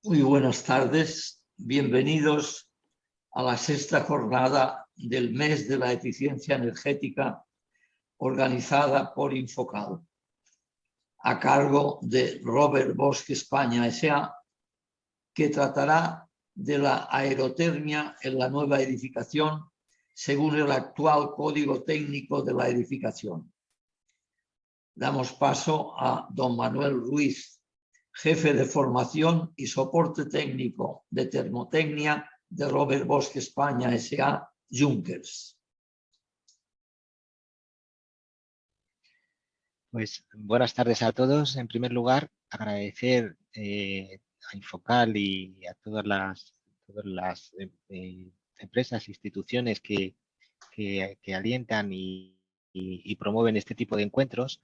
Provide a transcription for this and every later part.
Muy buenas tardes, bienvenidos a la sexta jornada del mes de la eficiencia energética organizada por Infocal, a cargo de Robert Bosch España S.A., que tratará de la aerotermia en la nueva edificación según el actual Código Técnico de la Edificación. Damos paso a don Manuel Ruiz, jefe de formación y soporte técnico de termotecnia de Robert Bosch España S.A. Junkers. Pues buenas tardes a todos. En primer lugar, agradecer a Infocal y a todas las empresas, instituciones que alientan y promueven este tipo de encuentros.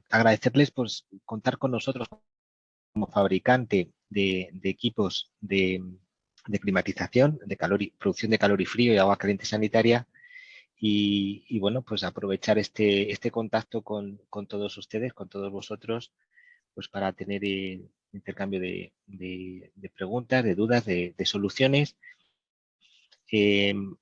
Agradecerles pues contar con nosotros como fabricante de equipos de climatización, de producción de calor y frío y agua caliente sanitaria. Y bueno, pues aprovechar este contacto con todos ustedes, con todos vosotros, pues para tener intercambio de preguntas, de dudas, de soluciones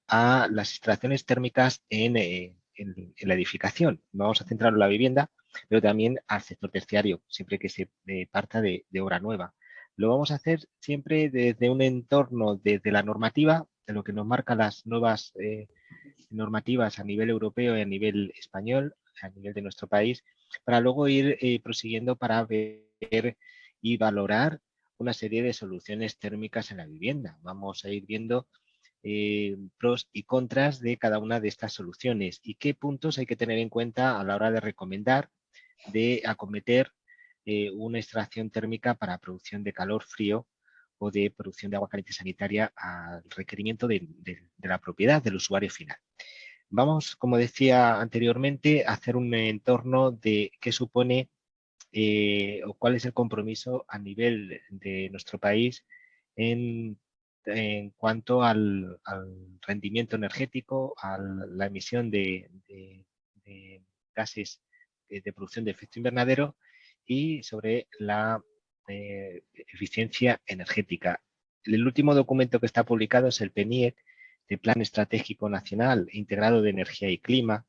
a las instalaciones térmicas en la edificación. Vamos a centrarlo en la vivienda, pero también al sector terciario, siempre que se parta de obra nueva. Lo vamos a hacer siempre desde un entorno, desde la normativa, de lo que nos marcan las nuevas normativas a nivel europeo y a nivel español, a nivel de nuestro país, para luego ir prosiguiendo para ver y valorar una serie de soluciones térmicas en la vivienda. Vamos a ir viendo pros y contras de cada una de estas soluciones y qué puntos hay que tener en cuenta a la hora de recomendar, de acometer una extracción térmica para producción de calor frío o de producción de agua caliente sanitaria al requerimiento de la propiedad del usuario final. Vamos, como decía anteriormente, a hacer un entorno de qué supone o cuál es el compromiso a nivel de nuestro país en cuanto al rendimiento energético, a la emisión de gases de producción de efecto invernadero y sobre la eficiencia energética. El último documento que está publicado es el PNIEC, de Plan Estratégico Nacional Integrado de Energía y Clima,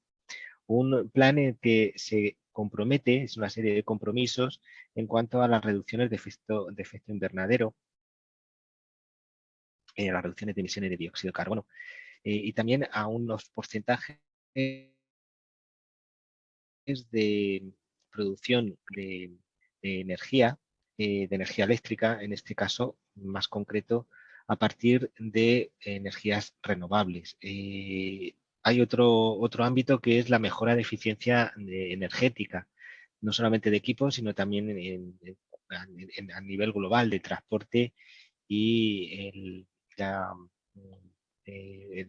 un plan en que se compromete, es una serie de compromisos en cuanto a las reducciones de efecto invernadero, las reducciones de emisiones de dióxido de carbono y también a unos porcentajes de producción de energía eléctrica, en este caso más concreto, a partir de energías renovables. Hay otro ámbito que es la mejora de eficiencia energética, no solamente de equipos, sino también a nivel global de transporte y el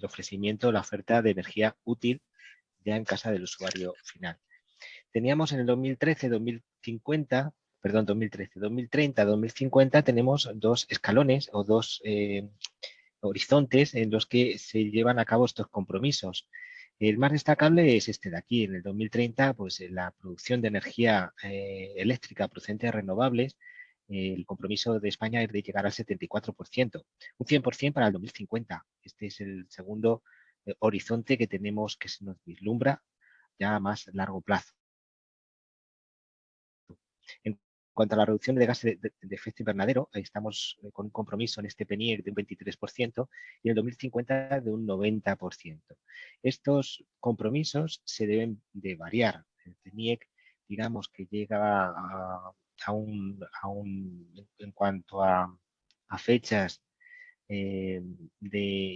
ofrecimiento, la oferta de energía útil ya en casa del usuario final. Teníamos en el 2013, 2050, perdón, 2013, 2030, 2050, tenemos dos escalones o dos horizontes en los que se llevan a cabo estos compromisos. El más destacable es este de aquí. En el 2030, pues la producción de energía eléctrica procedente de renovables, el compromiso de España es de llegar al 74%, un 100% para el 2050. Este es el segundo horizonte que tenemos, que se nos vislumbra ya a más largo plazo. En cuanto a la reducción de gases de efecto invernadero, estamos con un compromiso en este PNIEC de un 23% y en el 2050 de un 90%. Estos compromisos se deben de variar. El PNIEC, digamos que llega en cuanto a fechas de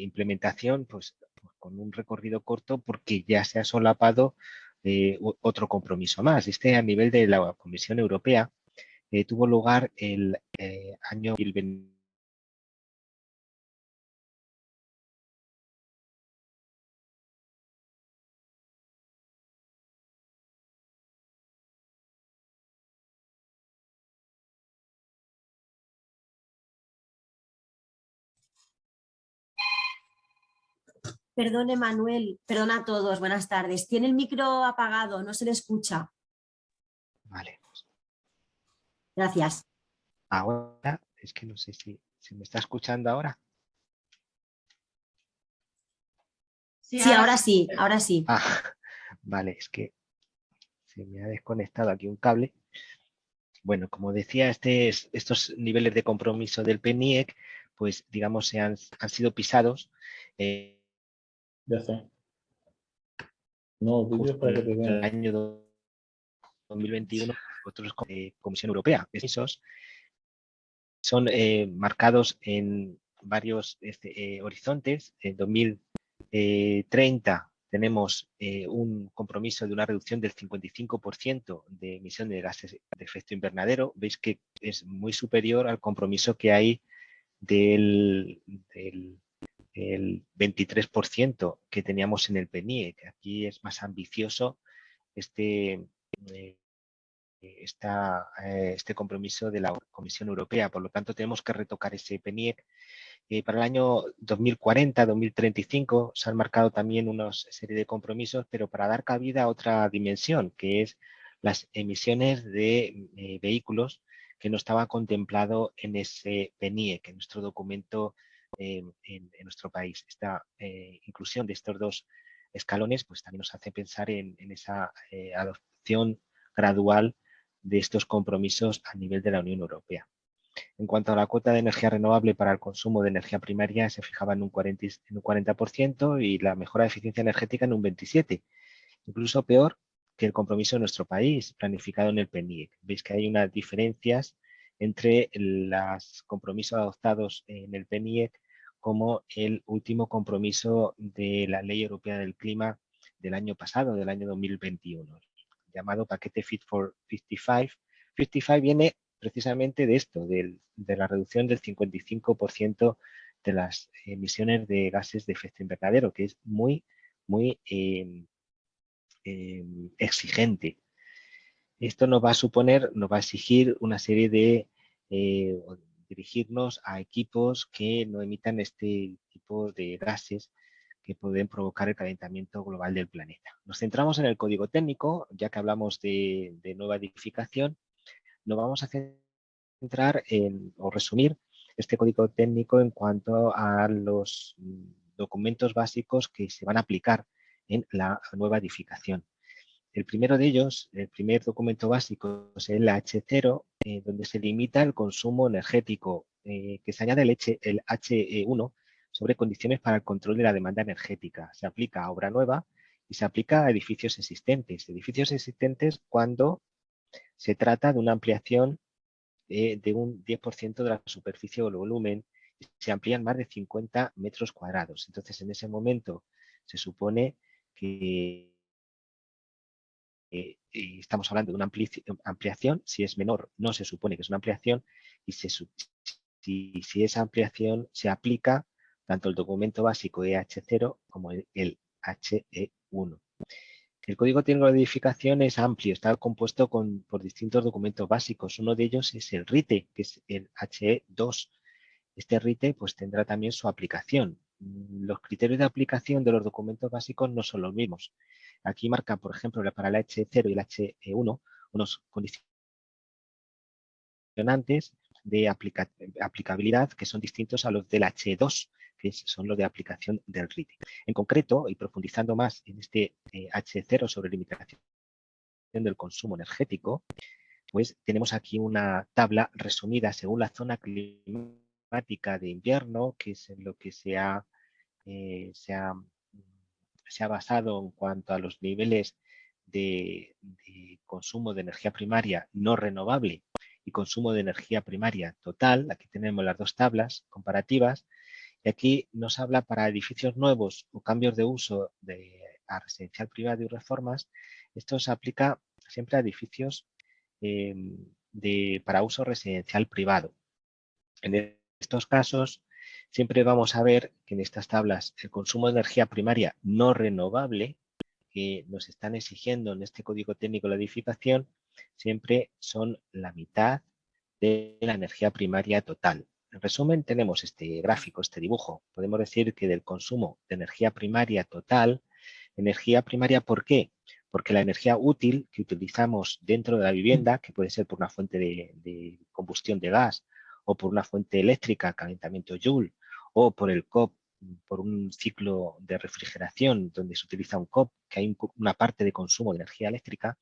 implementación, pues con un recorrido corto porque ya se ha solapado otro compromiso más. Este a nivel de la Comisión Europea tuvo lugar el año 2020. Perdone, Manuel, perdona a todos, buenas tardes. Tiene el micro apagado, no se le escucha. Vale. Gracias. Ahora, es que no sé si se me está escuchando ahora. Sí, ahora sí, ahora sí. Ah, vale, es que se me ha desconectado aquí un cable. Bueno, como decía, estos niveles de compromiso del PNIEC, pues digamos, han sido pisados Ya está. No, vídeos justo para que en te el vean. año 2021, otros Comisión Europea. Esos son marcados en varios horizontes. En 2030 tenemos un compromiso de una reducción del 55% de emisión de gases de efecto invernadero. Veis que es muy superior al compromiso que hay del el 23% que teníamos en el PNIEC. Aquí es más ambicioso este este compromiso de la Comisión Europea. Por lo tanto, tenemos que retocar ese PNIEC. Para el año 2040-2035 se han marcado también una serie de compromisos, pero para dar cabida a otra dimensión, que es las emisiones de vehículos que no estaba contemplado en ese PNIEC, en nuestro documento en nuestro país. Esta inclusión de estos dos escalones pues también nos hace pensar en esa adopción gradual de estos compromisos a nivel de la Unión Europea. En cuanto a la cuota de energía renovable para el consumo de energía primaria, se fijaba en un 40% y la mejora de eficiencia energética en un 27%. Incluso peor que el compromiso de nuestro país, planificado en el PNIEC. Veis que hay unas diferencias entre los compromisos adoptados en el PNIEC como el último compromiso de la Ley Europea del Clima del año pasado, del año 2021, llamado paquete Fit for 55. 55 viene precisamente de esto, de la reducción del 55% de las emisiones de gases de efecto invernadero, que es muy exigente. Esto nos va a suponer, nos va a exigir una serie de dirigirnos a equipos que no emitan este tipo de gases que pueden provocar el calentamiento global del planeta. Nos centramos en el código técnico, ya que hablamos de nueva edificación, nos vamos a centrar en, o resumir este código técnico en cuanto a los documentos básicos que se van a aplicar en la nueva edificación. El primero de ellos, el primer documento básico, es el H0, donde se limita el consumo energético, que se añade el HE1 sobre condiciones para el control de la demanda energética. Se aplica a obra nueva y se aplica a edificios existentes. Edificios existentes cuando se trata de una ampliación de un 10% de la superficie o el volumen, y se amplían más de 50 metros cuadrados. Entonces, en ese momento se supone que estamos hablando de una ampliación. Si es menor, no se supone que es una ampliación, y si esa ampliación se aplica tanto el documento básico EH0 como el HE1. El código técnico de edificación es amplio, está compuesto por distintos documentos básicos. Uno de ellos es el RITE, que es el HE2. Este RITE pues, tendrá también su aplicación. Los criterios de aplicación de los documentos básicos no son los mismos. Aquí marca, por ejemplo, para el H0 y el HE1 unos condicionantes de aplicabilidad que son distintos a los del H2, que son los de aplicación del RITE. En concreto, y profundizando más en este H0 sobre limitación del consumo energético, pues tenemos aquí una tabla resumida según la zona climática de invierno, que es en lo que se ha basado en cuanto a los niveles de consumo de energía primaria no renovable y consumo de energía primaria total. Aquí tenemos las dos tablas comparativas y aquí nos habla para edificios nuevos o cambios de uso a residencial privado y reformas. Esto se aplica siempre a edificios para uso residencial privado. En estos casos, siempre vamos a ver que en estas tablas el consumo de energía primaria no renovable que nos están exigiendo en este código técnico de la edificación siempre son la mitad de la energía primaria total. En resumen, tenemos este gráfico, este dibujo. Podemos decir que del consumo de energía primaria total, energía primaria, ¿por qué? porque la energía útil que utilizamos dentro de la vivienda, que puede ser por una fuente de combustión de gas o por una fuente eléctrica, calentamiento Joule, o por el COP, por un ciclo de refrigeración donde se utiliza un COP, que hay una parte de consumo de energía eléctrica,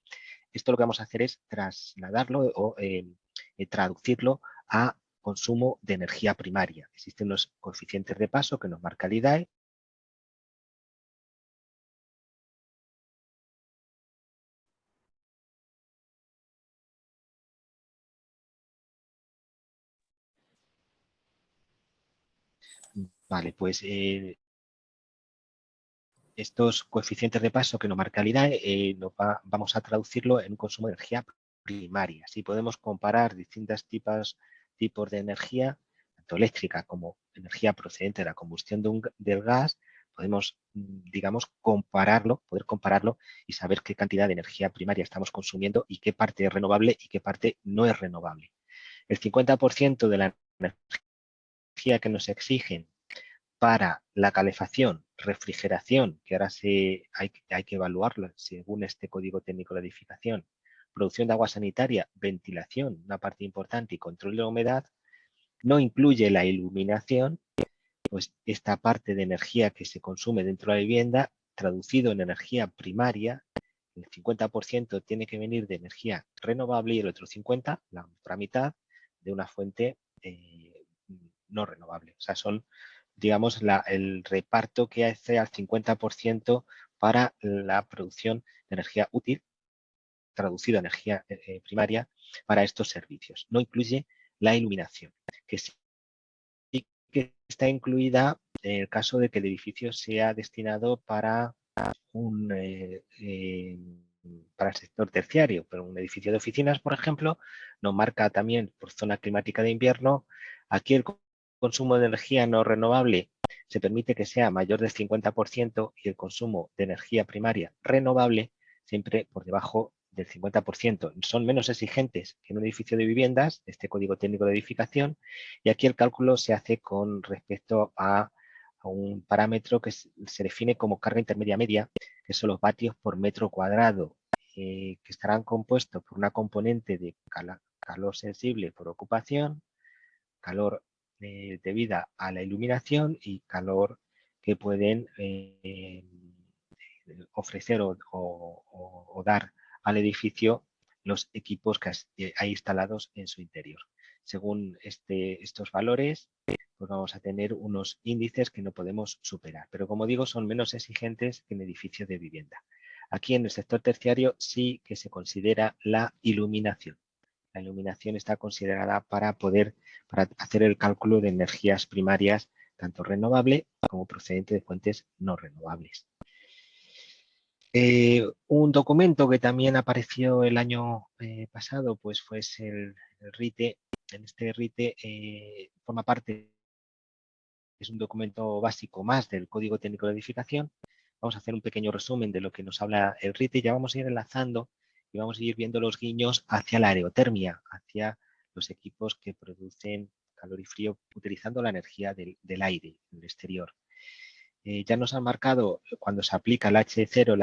esto lo que vamos a hacer es trasladarlo o traducirlo a consumo de energía primaria. Existen los coeficientes de paso que nos marca el IDAE. Vale, pues estos coeficientes de paso que nos marca el IDAE vamos a traducirlo en un consumo de energía primaria. Así podemos comparar distintos tipos de energía, tanto eléctrica como energía procedente de la combustión del gas. Podemos, digamos, poder compararlo y saber qué cantidad de energía primaria estamos consumiendo y qué parte es renovable y qué parte no es renovable. El 50% de la energía que nos exigen para la calefacción, refrigeración, que ahora hay que evaluarlo según este código técnico de edificación, producción de agua sanitaria, ventilación, una parte importante, y control de la humedad, no incluye la iluminación, pues esta parte de energía que se consume dentro de la vivienda, traducido en energía primaria, el 50% tiene que venir de energía renovable y el otro 50%, la otra mitad, de una fuente no renovable. O sea, son, digamos, el reparto que hace al 50% para la producción de energía útil, traducido a energía primaria, para estos servicios. No incluye la iluminación, que sí que está incluida en el caso de que el edificio sea destinado para para el sector terciario, pero un edificio de oficinas, por ejemplo, nos marca también por zona climática de invierno. Aquí el consumo de energía no renovable se permite que sea mayor del 50% y el consumo de energía primaria renovable siempre por debajo del 50%. Son menos exigentes que en un edificio de viviendas, este código técnico de edificación, y aquí el cálculo se hace con respecto a un parámetro que se define como carga intermedia media, que son los vatios por metro cuadrado, que estarán compuestos por una componente de calor sensible por ocupación, calor debida a la iluminación y calor que pueden ofrecer o dar al edificio los equipos que hay instalados en su interior. Según estos valores, pues vamos a tener unos índices que no podemos superar. Pero como digo, son menos exigentes que en edificios de vivienda. Aquí en el sector terciario sí que se considera la iluminación. La iluminación está considerada para hacer el cálculo de energías primarias, tanto renovable como procedente de fuentes no renovables. Un documento que también apareció el año pasado, pues fue el RITE. En este RITE forma parte, es un documento básico más del Código Técnico de Edificación. Vamos a hacer un pequeño resumen de lo que nos habla el RITE y ya vamos a ir enlazando y vamos a ir viendo los guiños hacia la aerotermia, hacia los equipos que producen calor y frío utilizando la energía del aire, del exterior. Ya nos han marcado cuando se aplica el H0, el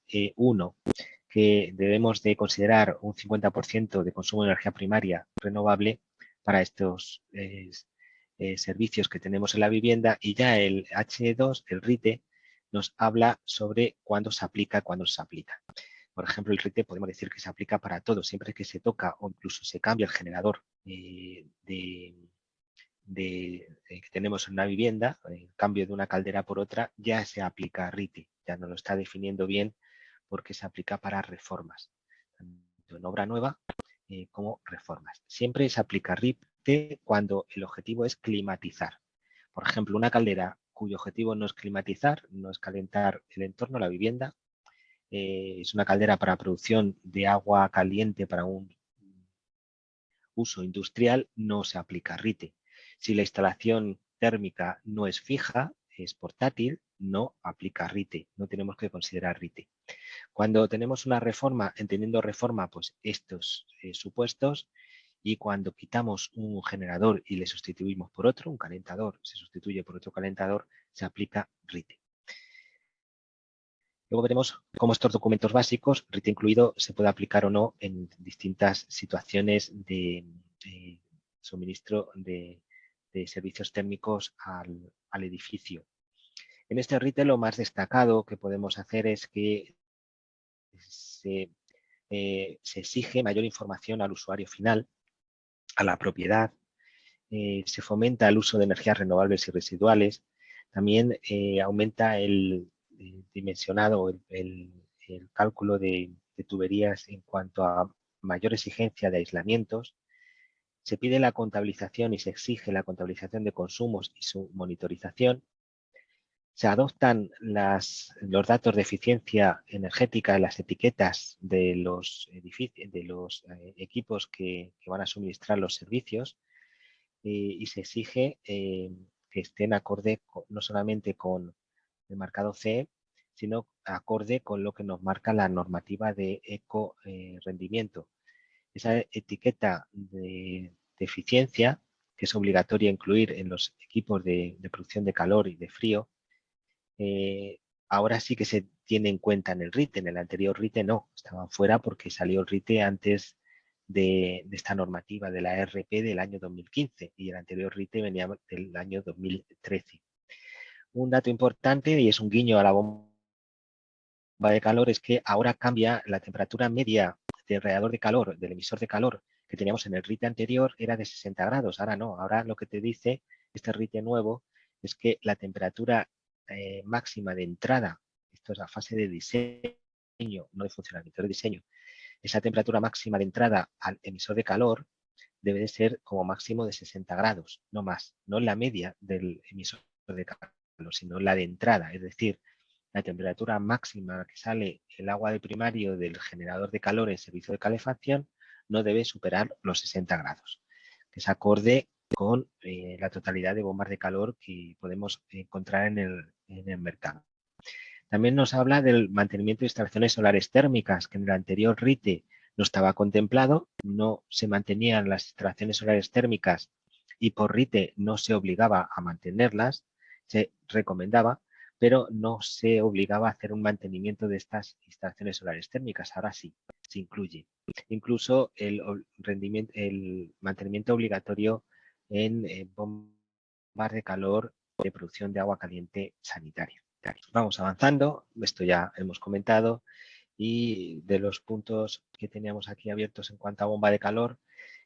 HE1, que debemos de considerar un 50% de consumo de energía primaria renovable para estos servicios que tenemos en la vivienda, y ya el HE2, el RITE, nos habla sobre cuándo se aplica, cuándo se aplica. Por ejemplo, el RITE podemos decir que se aplica para todo, siempre que se toca o incluso se cambia el generador que tenemos en una vivienda, el cambio de una caldera por otra, ya se aplica RITE, ya no lo está definiendo bien porque se aplica para reformas, tanto en obra nueva como reformas. Siempre se aplica RITE cuando el objetivo es climatizar. Por ejemplo, una caldera cuyo objetivo no es climatizar, no es calentar el entorno, la vivienda, es una caldera para producción de agua caliente para un uso industrial, no se aplica RITE. Si la instalación térmica no es fija, es portátil, no aplica RITE, no tenemos que considerar RITE. Cuando tenemos una reforma, entendiendo reforma, pues estos supuestos, y cuando quitamos un generador y le sustituimos por otro, un calentador se sustituye por otro calentador, se aplica RITE. Luego veremos cómo estos documentos básicos, RIT incluido, se puede aplicar o no en distintas situaciones de suministro de servicios térmicos al edificio. En este RIT lo más destacado que podemos hacer es que se exige mayor información al usuario final, a la propiedad, se fomenta el uso de energías renovables y residuales, también aumenta el dimensionado, el cálculo de tuberías en cuanto a mayor exigencia de aislamientos, se pide la contabilización y se exige la contabilización de consumos y su monitorización, se adoptan los datos de eficiencia energética en las etiquetas de los equipos que van a suministrar los servicios y se exige que estén acorde no solamente con el marcado CE, sino acorde con lo que nos marca la normativa de eco rendimiento. Esa etiqueta de eficiencia, que es obligatoria incluir en los equipos de producción de calor y de frío, ahora sí que se tiene en cuenta en el RITE. En el anterior RITE no, estaban fuera porque salió el RITE antes de esta normativa de la RP del año 2015 y el anterior RITE venía del año 2013. Un dato importante, y es un guiño a la bomba de calor, es que ahora cambia la temperatura media del radiador de calor, del emisor de calor que teníamos en el RITE anterior, era de 60 grados. Ahora no, ahora lo que te dice este RITE nuevo es que la temperatura máxima de entrada, esto es la fase de diseño, no de funcionamiento, de diseño, esa temperatura máxima de entrada al emisor de calor debe de ser como máximo de 60 grados, no más, no la media del emisor de calor, sino la de entrada, es decir, la temperatura máxima que sale el agua de primario del generador de calor en servicio de calefacción no debe superar los 60 grados, que es acorde con la totalidad de bombas de calor que podemos encontrar en el mercado. También nos habla del mantenimiento de instalaciones solares térmicas, que en el anterior RITE no estaba contemplado, no se mantenían las instalaciones solares térmicas y por RITE no se obligaba a mantenerlas, se recomendaba, pero no se obligaba a hacer un mantenimiento de estas instalaciones solares térmicas. Ahora sí, se incluye. Incluso el mantenimiento obligatorio en bombas de calor de producción de agua caliente sanitaria. Vamos avanzando, esto ya hemos comentado, y de los puntos que teníamos aquí abiertos en cuanto a bomba de calor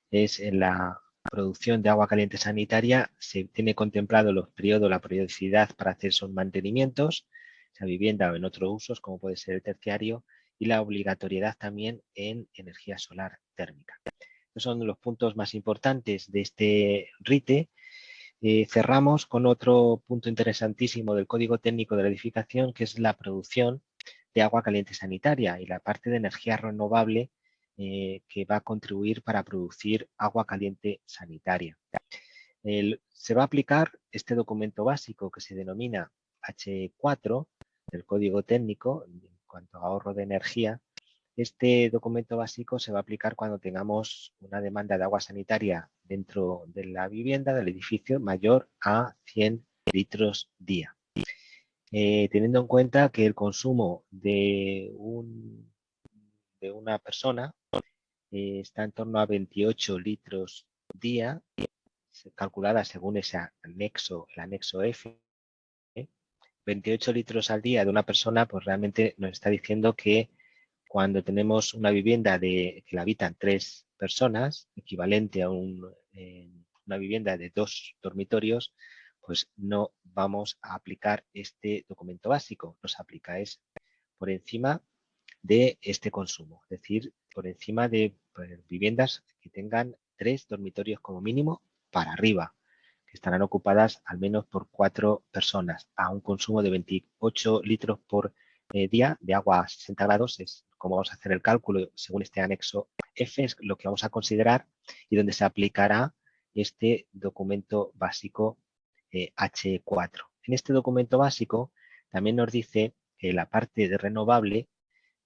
es en la producción de agua caliente sanitaria, se tiene contemplado los periodos, la periodicidad para hacer esos mantenimientos, sea vivienda o en otros usos, como puede ser el terciario, y la obligatoriedad también en energía solar térmica. Estos son los puntos más importantes de este RITE. Cerramos con otro punto interesantísimo del Código Técnico de la Edificación, que es la producción de agua caliente sanitaria y la parte de energía renovable que va a contribuir para producir agua caliente sanitaria. Se va a aplicar este documento básico que se denomina H4 del Código Técnico en cuanto a ahorro de energía. Este documento básico se va a aplicar cuando tengamos una demanda de agua sanitaria dentro de la vivienda, del edificio, mayor a 100 litros día. Teniendo en cuenta que el consumo de una persona está en torno a 28 litros día, calculada según ese anexo, el anexo F. 28 litros al día de una persona, pues realmente nos está diciendo que cuando tenemos una vivienda que la habitan 3 personas, equivalente a una vivienda de 2 dormitorios, pues no vamos a aplicar este documento básico. Nos aplica por encima de este consumo, es decir, por encima de viviendas que tengan 3 dormitorios como mínimo para arriba, que estarán ocupadas al menos por 4 personas, a un consumo de 28 litros por día de agua a 60 grados, es como vamos a hacer el cálculo según este anexo F, es lo que vamos a considerar y donde se aplicará este documento básico H4. En este documento básico también nos dice que la parte de renovable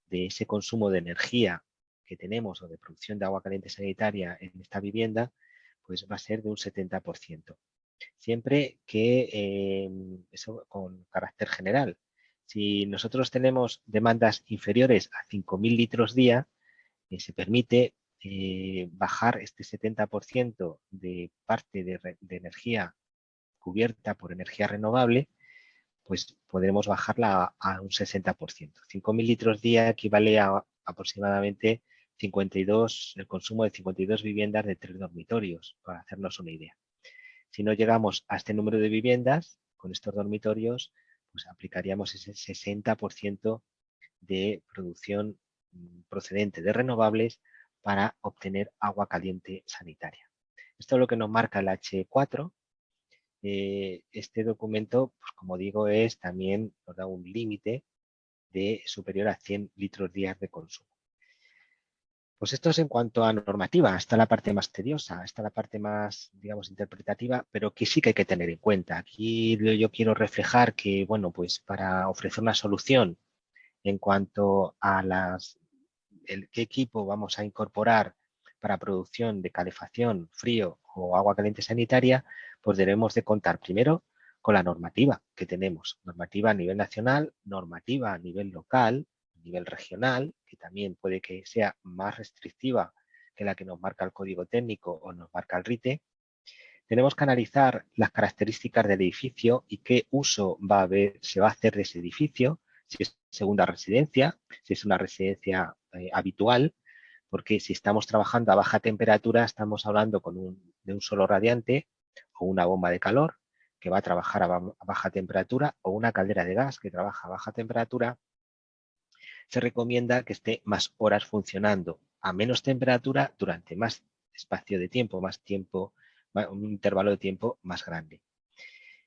de ese consumo de energía que tenemos o de producción de agua caliente sanitaria en esta vivienda, pues va a ser de un 70%. Siempre que, eso con carácter general, Si nosotros tenemos demandas inferiores a 5.000 litros día, se permite bajar este 70% de parte de energía cubierta por energía renovable, pues podremos bajarla a un 60%. 5.000 litros día equivale a aproximadamente 52, el consumo de 52 viviendas de 3 dormitorios, para hacernos una idea. Si no llegamos a este número de viviendas, con estos dormitorios, pues aplicaríamos ese 60% de producción procedente de renovables para obtener agua caliente sanitaria. Esto es lo que nos marca el H4. Este documento, pues como digo, también nos da un límite de superior a 100 litros días de consumo. Pues esto es en cuanto a normativa. Está la parte más tediosa, está la parte más, digamos, interpretativa, pero que sí que hay que tener en cuenta. Aquí yo quiero reflejar que, bueno, pues para ofrecer una solución en cuanto a qué equipo vamos a incorporar para producción de calefacción, frío o agua caliente sanitaria, pues debemos de contar primero con la normativa que tenemos. Normativa a nivel nacional, normativa a nivel local, a nivel regional, que también puede que sea más restrictiva que la que nos marca el código técnico o nos marca el RITE. Tenemos que analizar las características del edificio y qué uso se va a hacer de ese edificio, si es segunda residencia, si es una residencia habitual, porque si estamos trabajando a baja temperatura, estamos hablando de un solo radiante o una bomba de calor que va a trabajar a baja temperatura o una caldera de gas que trabaja a baja temperatura. Se recomienda que esté más horas funcionando a menos temperatura durante más espacio de tiempo, un intervalo de tiempo más grande.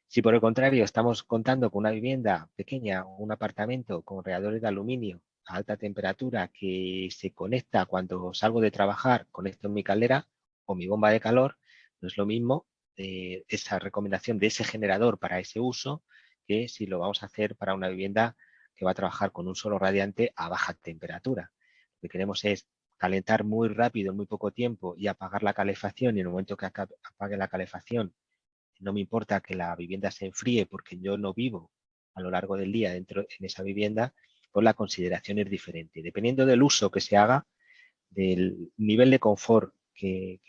Si por el contrario estamos contando con una vivienda pequeña o un apartamento con radiadores de aluminio a alta temperatura que se conecta cuando salgo de trabajar, conecto mi caldera o mi bomba de calor, no es lo mismo esa recomendación de ese generador para ese uso que si lo vamos a hacer para una vivienda que va a trabajar con un solo radiante a baja temperatura. Lo que queremos es calentar muy rápido en muy poco tiempo y apagar la calefacción, y en el momento que apague la calefacción no me importa que la vivienda se enfríe porque yo no vivo a lo largo del día en esa vivienda, pues la consideración es diferente. Dependiendo del uso que se haga, del nivel de confort que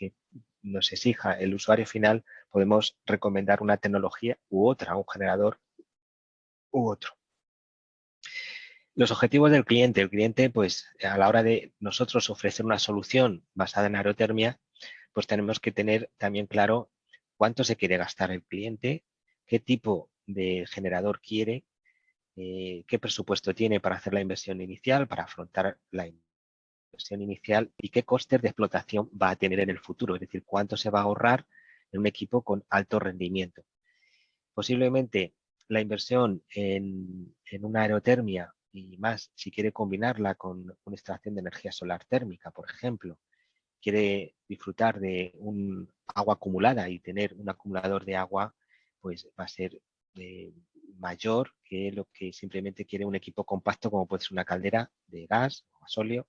nos exija el usuario final, podemos recomendar una tecnología u otra, un generador u otro. Los objetivos del cliente. El cliente, pues a la hora de nosotros ofrecer una solución basada en aerotermia, pues tenemos que tener también claro cuánto se quiere gastar el cliente, qué tipo de generador quiere, qué presupuesto tiene para hacer la inversión inicial, para afrontar la inversión inicial y qué costes de explotación va a tener en el futuro, es decir, cuánto se va a ahorrar en un equipo con alto rendimiento. Posiblemente la inversión en una aerotermia y más si quiere combinarla con una extracción de energía solar térmica, por ejemplo, quiere disfrutar de un agua acumulada y tener un acumulador de agua, pues va a ser mayor que lo que simplemente quiere un equipo compacto como puede ser una caldera de gas o gasóleo,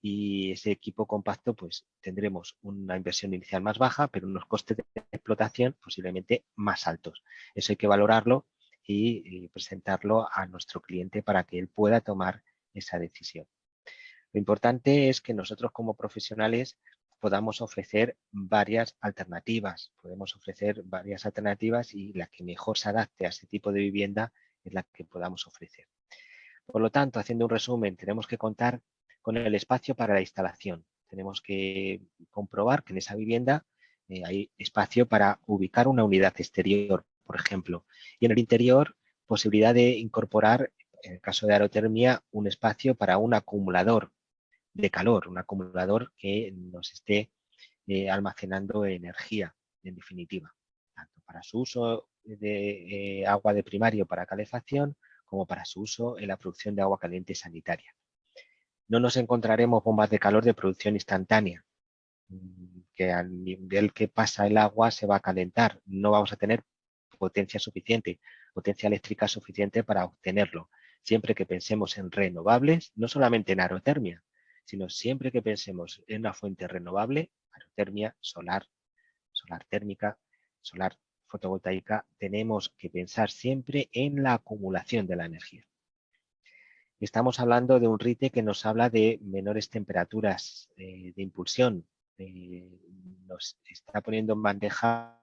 y ese equipo compacto pues tendremos una inversión inicial más baja pero unos costes de explotación posiblemente más altos. Eso hay que valorarlo y presentarlo a nuestro cliente para que él pueda tomar esa decisión. Lo importante es que nosotros como profesionales podamos ofrecer varias alternativas. Podemos ofrecer varias alternativas y la que mejor se adapte a ese tipo de vivienda es la que podamos ofrecer. Por lo tanto, haciendo un resumen, tenemos que contar con el espacio para la instalación. Tenemos que comprobar que en esa vivienda hay espacio para ubicar una unidad exterior, por ejemplo. Y en el interior, posibilidad de incorporar, en el caso de aerotermia, un espacio para un acumulador de calor, un acumulador que nos esté almacenando energía, en definitiva, tanto para su uso de agua de primario para calefacción como para su uso en la producción de agua caliente sanitaria. No nos encontraremos bombas de calor de producción instantánea, que al nivel que pasa el agua se va a calentar. No vamos a tener potencia suficiente, potencia eléctrica suficiente para obtenerlo. Siempre que pensemos en renovables, no solamente en aerotermia, sino siempre que pensemos en una fuente renovable, aerotermia, solar, solar térmica, solar fotovoltaica, tenemos que pensar siempre en la acumulación de la energía. Estamos hablando de un RITE que nos habla de menores temperaturas de impulsión. Nos está poniendo en bandeja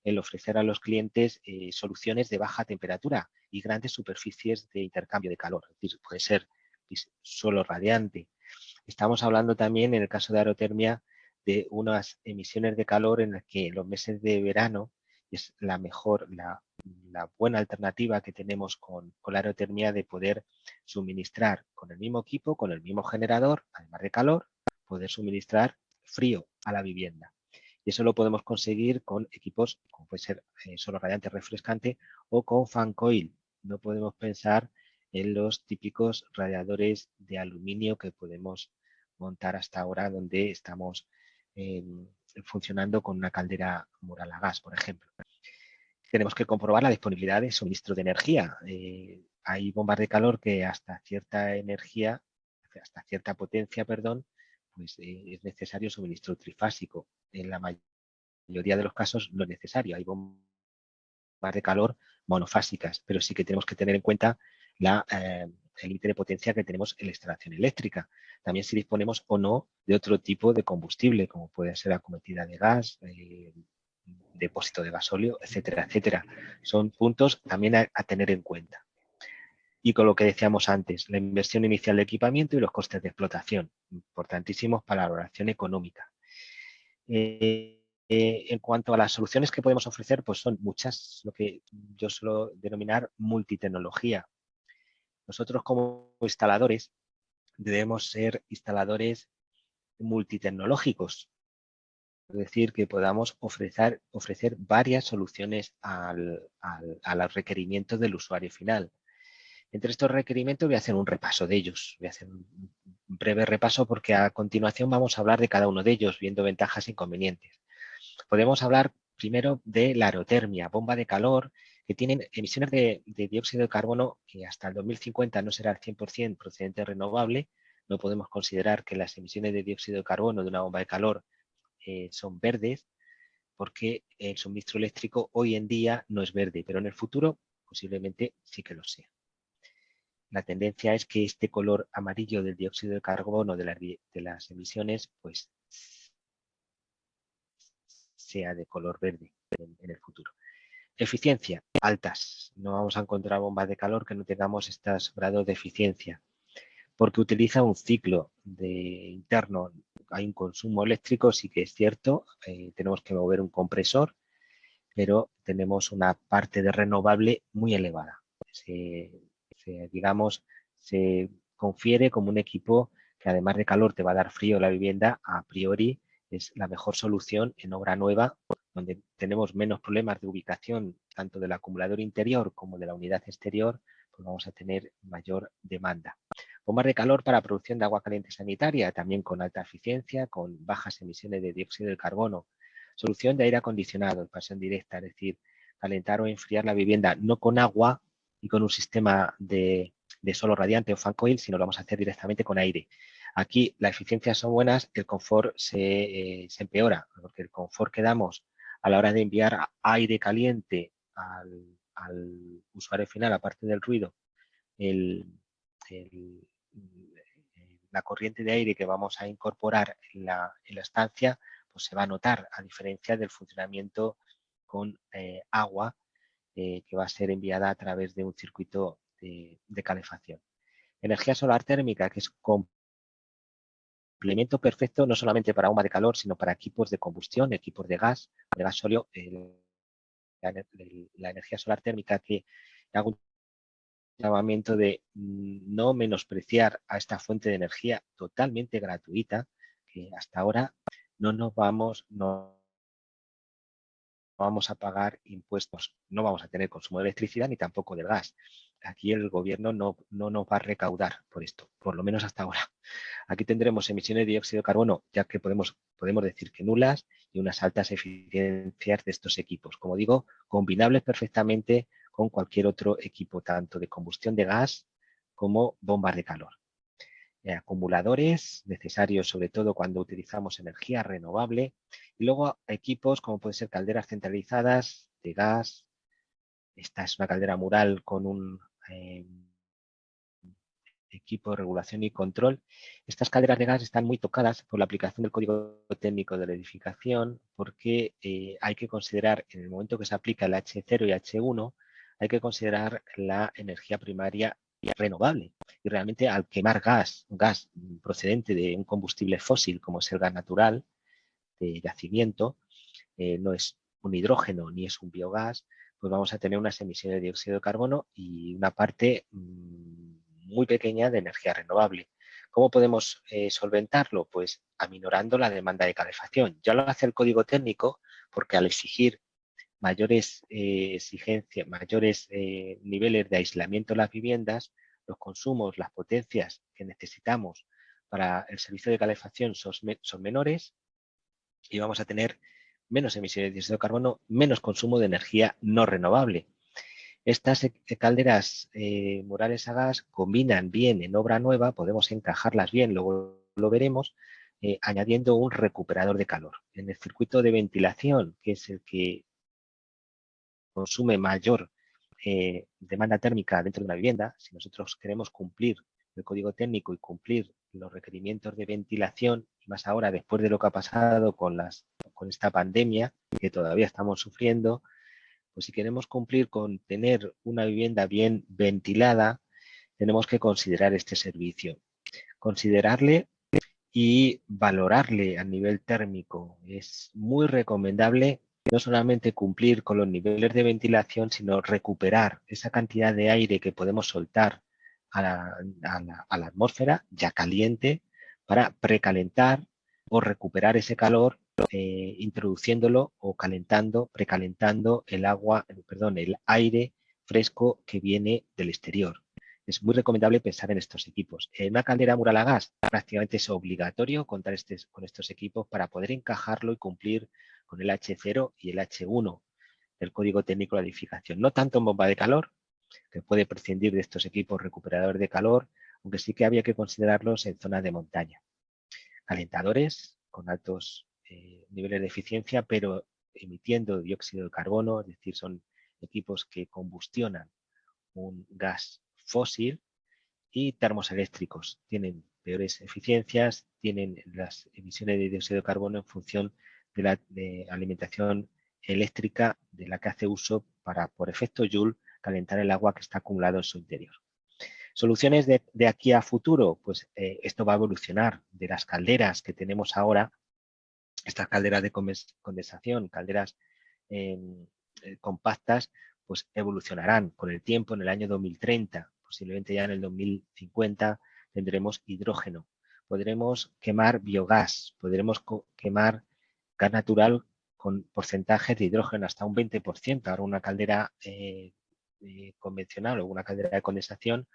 el ofrecer a los clientes soluciones de baja temperatura y grandes superficies de intercambio de calor. Es decir, puede ser suelo radiante. Estamos hablando también, en el caso de aerotermia, de unas emisiones de calor en las que en los meses de verano es la mejor, la buena alternativa que tenemos con la aerotermia de poder suministrar con el mismo equipo, con el mismo generador, además de calor, poder suministrar frío a la vivienda. Y eso lo podemos conseguir con equipos como puede ser solo radiante refrescante o con fan coil. No podemos pensar en los típicos radiadores de aluminio que podemos montar hasta ahora, donde estamos funcionando con una caldera mural a gas, por ejemplo. Tenemos que comprobar la disponibilidad de suministro de energía. Hay bombas de calor que hasta cierta energía, hasta cierta potencia, perdón, pues es necesario suministro trifásico. En la mayoría de los casos no es necesario. Hay bombas de calor monofásicas, pero sí que tenemos que tener en cuenta el límite de potencia que tenemos en la instalación eléctrica. También si disponemos o no de otro tipo de combustible, como puede ser acometida de gas, depósito de gasóleo, etcétera, etcétera. Son puntos también a tener en cuenta. Y con lo que decíamos antes, la inversión inicial de equipamiento y los costes de explotación, importantísimos para la valoración económica. En cuanto a las soluciones que podemos ofrecer, pues son muchas, lo que yo suelo denominar multitecnología. Nosotros como instaladores debemos ser instaladores multitecnológicos, es decir, que podamos ofrecer varias soluciones a los requerimientos del usuario final. Entre estos requerimientos voy a hacer un repaso de ellos. Voy a hacer un breve repaso porque a continuación vamos a hablar de cada uno de ellos, viendo ventajas e inconvenientes. Podemos hablar primero de la aerotermia, bomba de calor, que tienen emisiones de dióxido de carbono que hasta el 2050 no será al 100% procedente renovable. No podemos considerar que las emisiones de dióxido de carbono de una bomba de calor son verdes, porque el suministro eléctrico hoy en día no es verde, pero en el futuro posiblemente sí que lo sea. La tendencia es que este color amarillo del dióxido de carbono de las emisiones pues sea de color verde en el futuro. Eficiencia, altas. No vamos a encontrar bombas de calor que no tengamos estos grados de eficiencia, porque utiliza un ciclo interno. Hay un consumo eléctrico, sí que es cierto, tenemos que mover un compresor, pero tenemos una parte de renovable muy elevada. Digamos, se confiere como un equipo que además de calor te va a dar frío la vivienda, a priori es la mejor solución en obra nueva, donde tenemos menos problemas de ubicación tanto del acumulador interior como de la unidad exterior, pues vamos a tener mayor demanda. Bombas de calor para producción de agua caliente sanitaria, también con alta eficiencia, con bajas emisiones de dióxido de carbono. Solución de aire acondicionado, expansión directa, es decir, calentar o enfriar la vivienda no con agua y con un sistema de solo radiante o fan coil, sino lo vamos a hacer directamente con aire. Aquí la eficiencia son buenas, el confort se empeora, porque el confort que damos a la hora de enviar aire caliente al usuario final, aparte del ruido, la corriente de aire que vamos a incorporar en la estancia, pues se va a notar, a diferencia del funcionamiento con agua que va a ser enviada a través de un circuito de calefacción. Energía solar térmica, que es complemento perfecto no solamente para bomba de calor, sino para equipos de combustión, equipos de gasóleo. La energía solar térmica, que hago un llamamiento de no menospreciar a esta fuente de energía totalmente gratuita, que hasta ahora no vamos a pagar impuestos, no vamos a tener consumo de electricidad ni tampoco del gas. Aquí el gobierno no nos va a recaudar por esto, por lo menos hasta ahora. Aquí tendremos emisiones de dióxido de carbono, ya que podemos decir que nulas, y unas altas eficiencias de estos equipos. Como digo, combinables perfectamente con cualquier otro equipo, tanto de combustión de gas como bombas de calor. Acumuladores necesarios sobre todo cuando utilizamos energía renovable, y luego equipos como pueden ser calderas centralizadas de gas. Esta es una caldera mural con un equipo de regulación y control. Estas calderas de gas están muy tocadas por la aplicación del código técnico de la edificación, porque hay que considerar, en el momento que se aplica el H0 y H1, hay que considerar la energía primaria renovable. Y realmente al quemar gas procedente de un combustible fósil, como es el gas natural de yacimiento, no es un hidrógeno ni es un biogás, pues vamos a tener unas emisiones de dióxido de carbono y una parte muy pequeña de energía renovable. ¿Cómo podemos solventarlo? Pues aminorando la demanda de calefacción. Ya lo hace el código técnico, porque al exigir mayores exigencias, mayores niveles de aislamiento en las viviendas, los consumos, las potencias que necesitamos para el servicio de calefacción son menores y vamos a tener menos emisiones de dióxido de carbono, menos consumo de energía no renovable. Estas calderas murales a gas combinan bien en obra nueva, podemos encajarlas bien, luego lo veremos, añadiendo un recuperador de calor. En el circuito de ventilación, que es el que consume mayor demanda térmica dentro de una vivienda, si nosotros queremos cumplir el código técnico y cumplir los requerimientos de ventilación, y más ahora después de lo que ha pasado con esta pandemia que todavía estamos sufriendo, pues si queremos cumplir con tener una vivienda bien ventilada, tenemos que considerar este servicio. Considerarle y valorarle a nivel térmico. Es muy recomendable no solamente cumplir con los niveles de ventilación, sino recuperar esa cantidad de aire que podemos soltar a la atmósfera ya caliente para precalentar o recuperar ese calor introduciéndolo o calentando, precalentando el aire fresco que viene del exterior. Es muy recomendable pensar en estos equipos. En una caldera mural a gas prácticamente es obligatorio contar con estos equipos para poder encajarlo y cumplir con el H0 y el H1 del código técnico de la edificación. No tanto en bomba de calor, que puede prescindir de estos equipos recuperadores de calor, aunque sí que había que considerarlos en zonas de montaña. Calentadores con altos niveles de eficiencia, pero emitiendo dióxido de carbono, es decir, son equipos que combustionan un gas fósil, y termos eléctricos. Tienen peores eficiencias, tienen las emisiones de dióxido de carbono en función de la alimentación eléctrica de la que hace uso para, por efecto Joule, calentar el agua que está acumulado en su interior. Soluciones de aquí a futuro, pues esto va a evolucionar de las calderas que tenemos ahora, estas calderas de condensación, calderas compactas, pues evolucionarán con el tiempo. En el año 2030, posiblemente ya en el 2050, tendremos hidrógeno. Podremos quemar biogás, podremos quemar gas natural con porcentajes de hidrógeno hasta un 20%. Ahora una caldera convencional o una caldera de condensación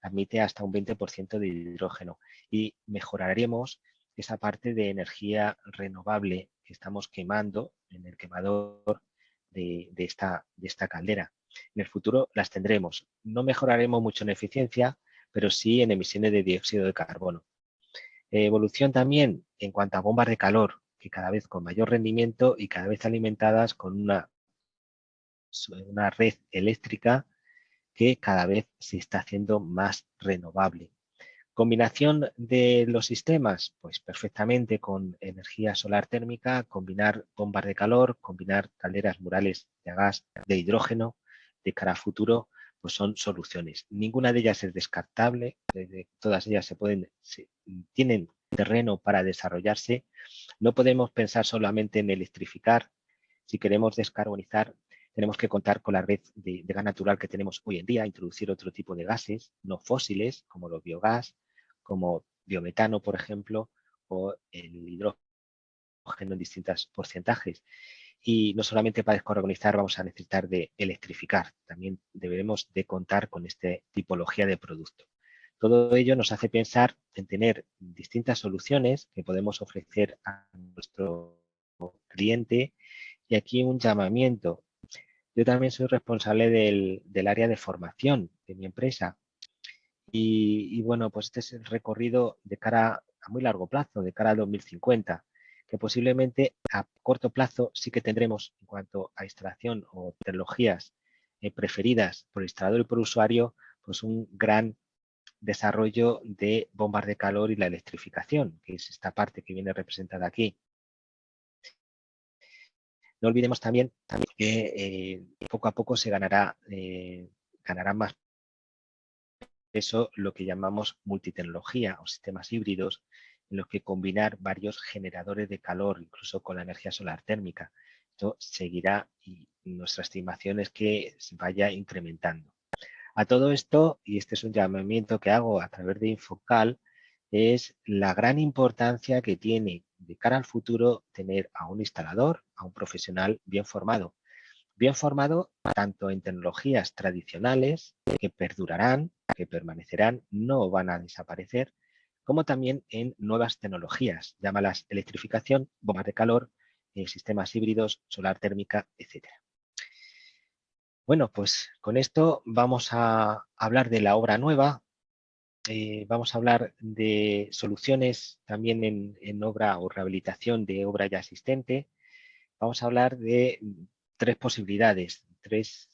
admite hasta un 20% de hidrógeno y mejoraremos esa parte de energía renovable que estamos quemando en el quemador de esta caldera. En el futuro las tendremos. No mejoraremos mucho en eficiencia, pero sí en emisiones de dióxido de carbono. Evolución también en cuanto a bombas de calor, que cada vez con mayor rendimiento y cada vez alimentadas con una red eléctrica que cada vez se está haciendo más renovable. Combinación de los sistemas, pues perfectamente con energía solar térmica, combinar bombas de calor, combinar calderas murales de gas, de hidrógeno, de cara a futuro, pues son soluciones. Ninguna de ellas es descartable, todas ellas tienen terreno para desarrollarse. No podemos pensar solamente en electrificar. Si queremos descarbonizar, tenemos que contar con la red de gas natural que tenemos hoy en día, introducir otro tipo de gases no fósiles, como los biogás, como biometano, por ejemplo, o el hidrógeno en distintos porcentajes. Y no solamente para descarbonizar vamos a necesitar de electrificar, también deberemos de contar con esta tipología de producto. Todo ello nos hace pensar en tener distintas soluciones que podemos ofrecer a nuestro cliente. Y aquí un llamamiento. Yo también soy responsable del área de formación de mi empresa. Y bueno, pues este es el recorrido de cara a muy largo plazo, de cara a 2050, que posiblemente a corto plazo sí que tendremos en cuanto a instalación o tecnologías preferidas por el instalador y por el usuario, pues un gran desarrollo de bombas de calor y la electrificación, que es esta parte que viene representada aquí. No olvidemos también que poco a poco se ganará más peso lo que llamamos multitecnología o sistemas híbridos, en los que combinar varios generadores de calor, incluso con la energía solar térmica. Esto seguirá y nuestra estimación es que se vaya incrementando. A todo esto, y este es un llamamiento que hago a través de Infocal, es la gran importancia que tiene de cara al futuro tener a un instalador, a un profesional bien formado tanto en tecnologías tradicionales que perdurarán, que permanecerán, no van a desaparecer, como también en nuevas tecnologías, llámalas electrificación, bombas de calor, sistemas híbridos, solar térmica, etc. Bueno, pues con esto vamos a hablar de la obra nueva. Vamos a hablar de soluciones también en obra o rehabilitación de obra ya existente. Vamos a hablar de 3 posibilidades, 3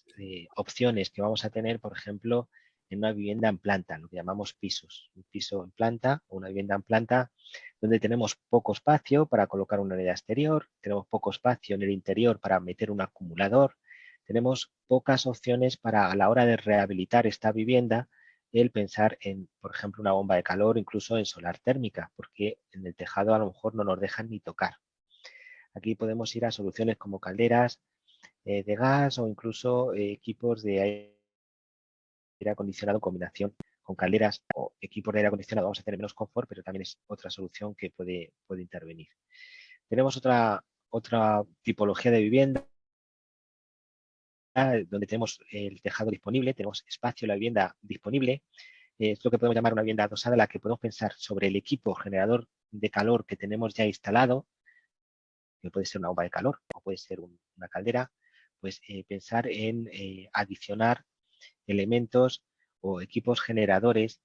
opciones que vamos a tener, por ejemplo, en una vivienda en planta, lo que llamamos pisos. Un piso en planta o una vivienda en planta donde tenemos poco espacio para colocar una unidad exterior, tenemos poco espacio en el interior para meter un acumulador, tenemos pocas opciones para, a la hora de rehabilitar esta vivienda, el pensar en, por ejemplo, una bomba de calor, incluso en solar térmica, porque en el tejado a lo mejor no nos dejan ni tocar. Aquí podemos ir a soluciones como calderas de gas o incluso equipos de aire acondicionado en combinación con calderas o equipos de aire acondicionado. Vamos a tener menos confort, pero también es otra solución que puede intervenir. Tenemos otra tipología de vivienda donde tenemos el tejado disponible, tenemos espacio en la vivienda disponible. Es lo que podemos llamar una vivienda adosada, en la que podemos pensar sobre el equipo generador de calor que tenemos ya instalado, que puede ser una bomba de calor o puede ser una caldera, pues pensar en adicionar elementos o equipos generadores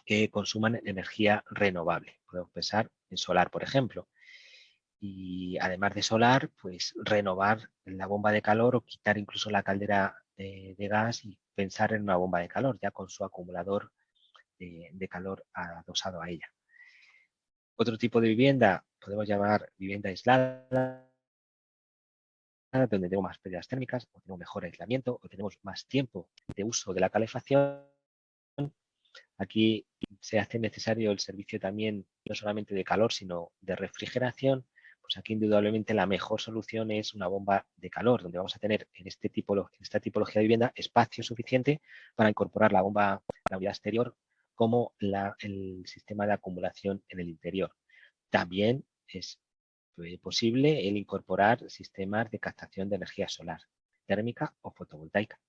que consuman energía renovable. Podemos pensar en solar, por ejemplo. Y además de solar, pues renovar la bomba de calor o quitar incluso la caldera de gas y pensar en una bomba de calor, ya con su acumulador de calor adosado a ella. Otro tipo de vivienda podemos llamar vivienda aislada, donde tenemos más pérdidas térmicas, o tenemos mejor aislamiento, o tenemos más tiempo de uso de la calefacción. Aquí se hace necesario el servicio también, no solamente de calor, sino de refrigeración. Pues aquí indudablemente la mejor solución es una bomba de calor, donde vamos a tener en esta tipología de vivienda espacio suficiente para incorporar la unidad exterior como el sistema de acumulación en el interior. También es posible el incorporar sistemas de captación de energía solar, térmica o fotovoltaica.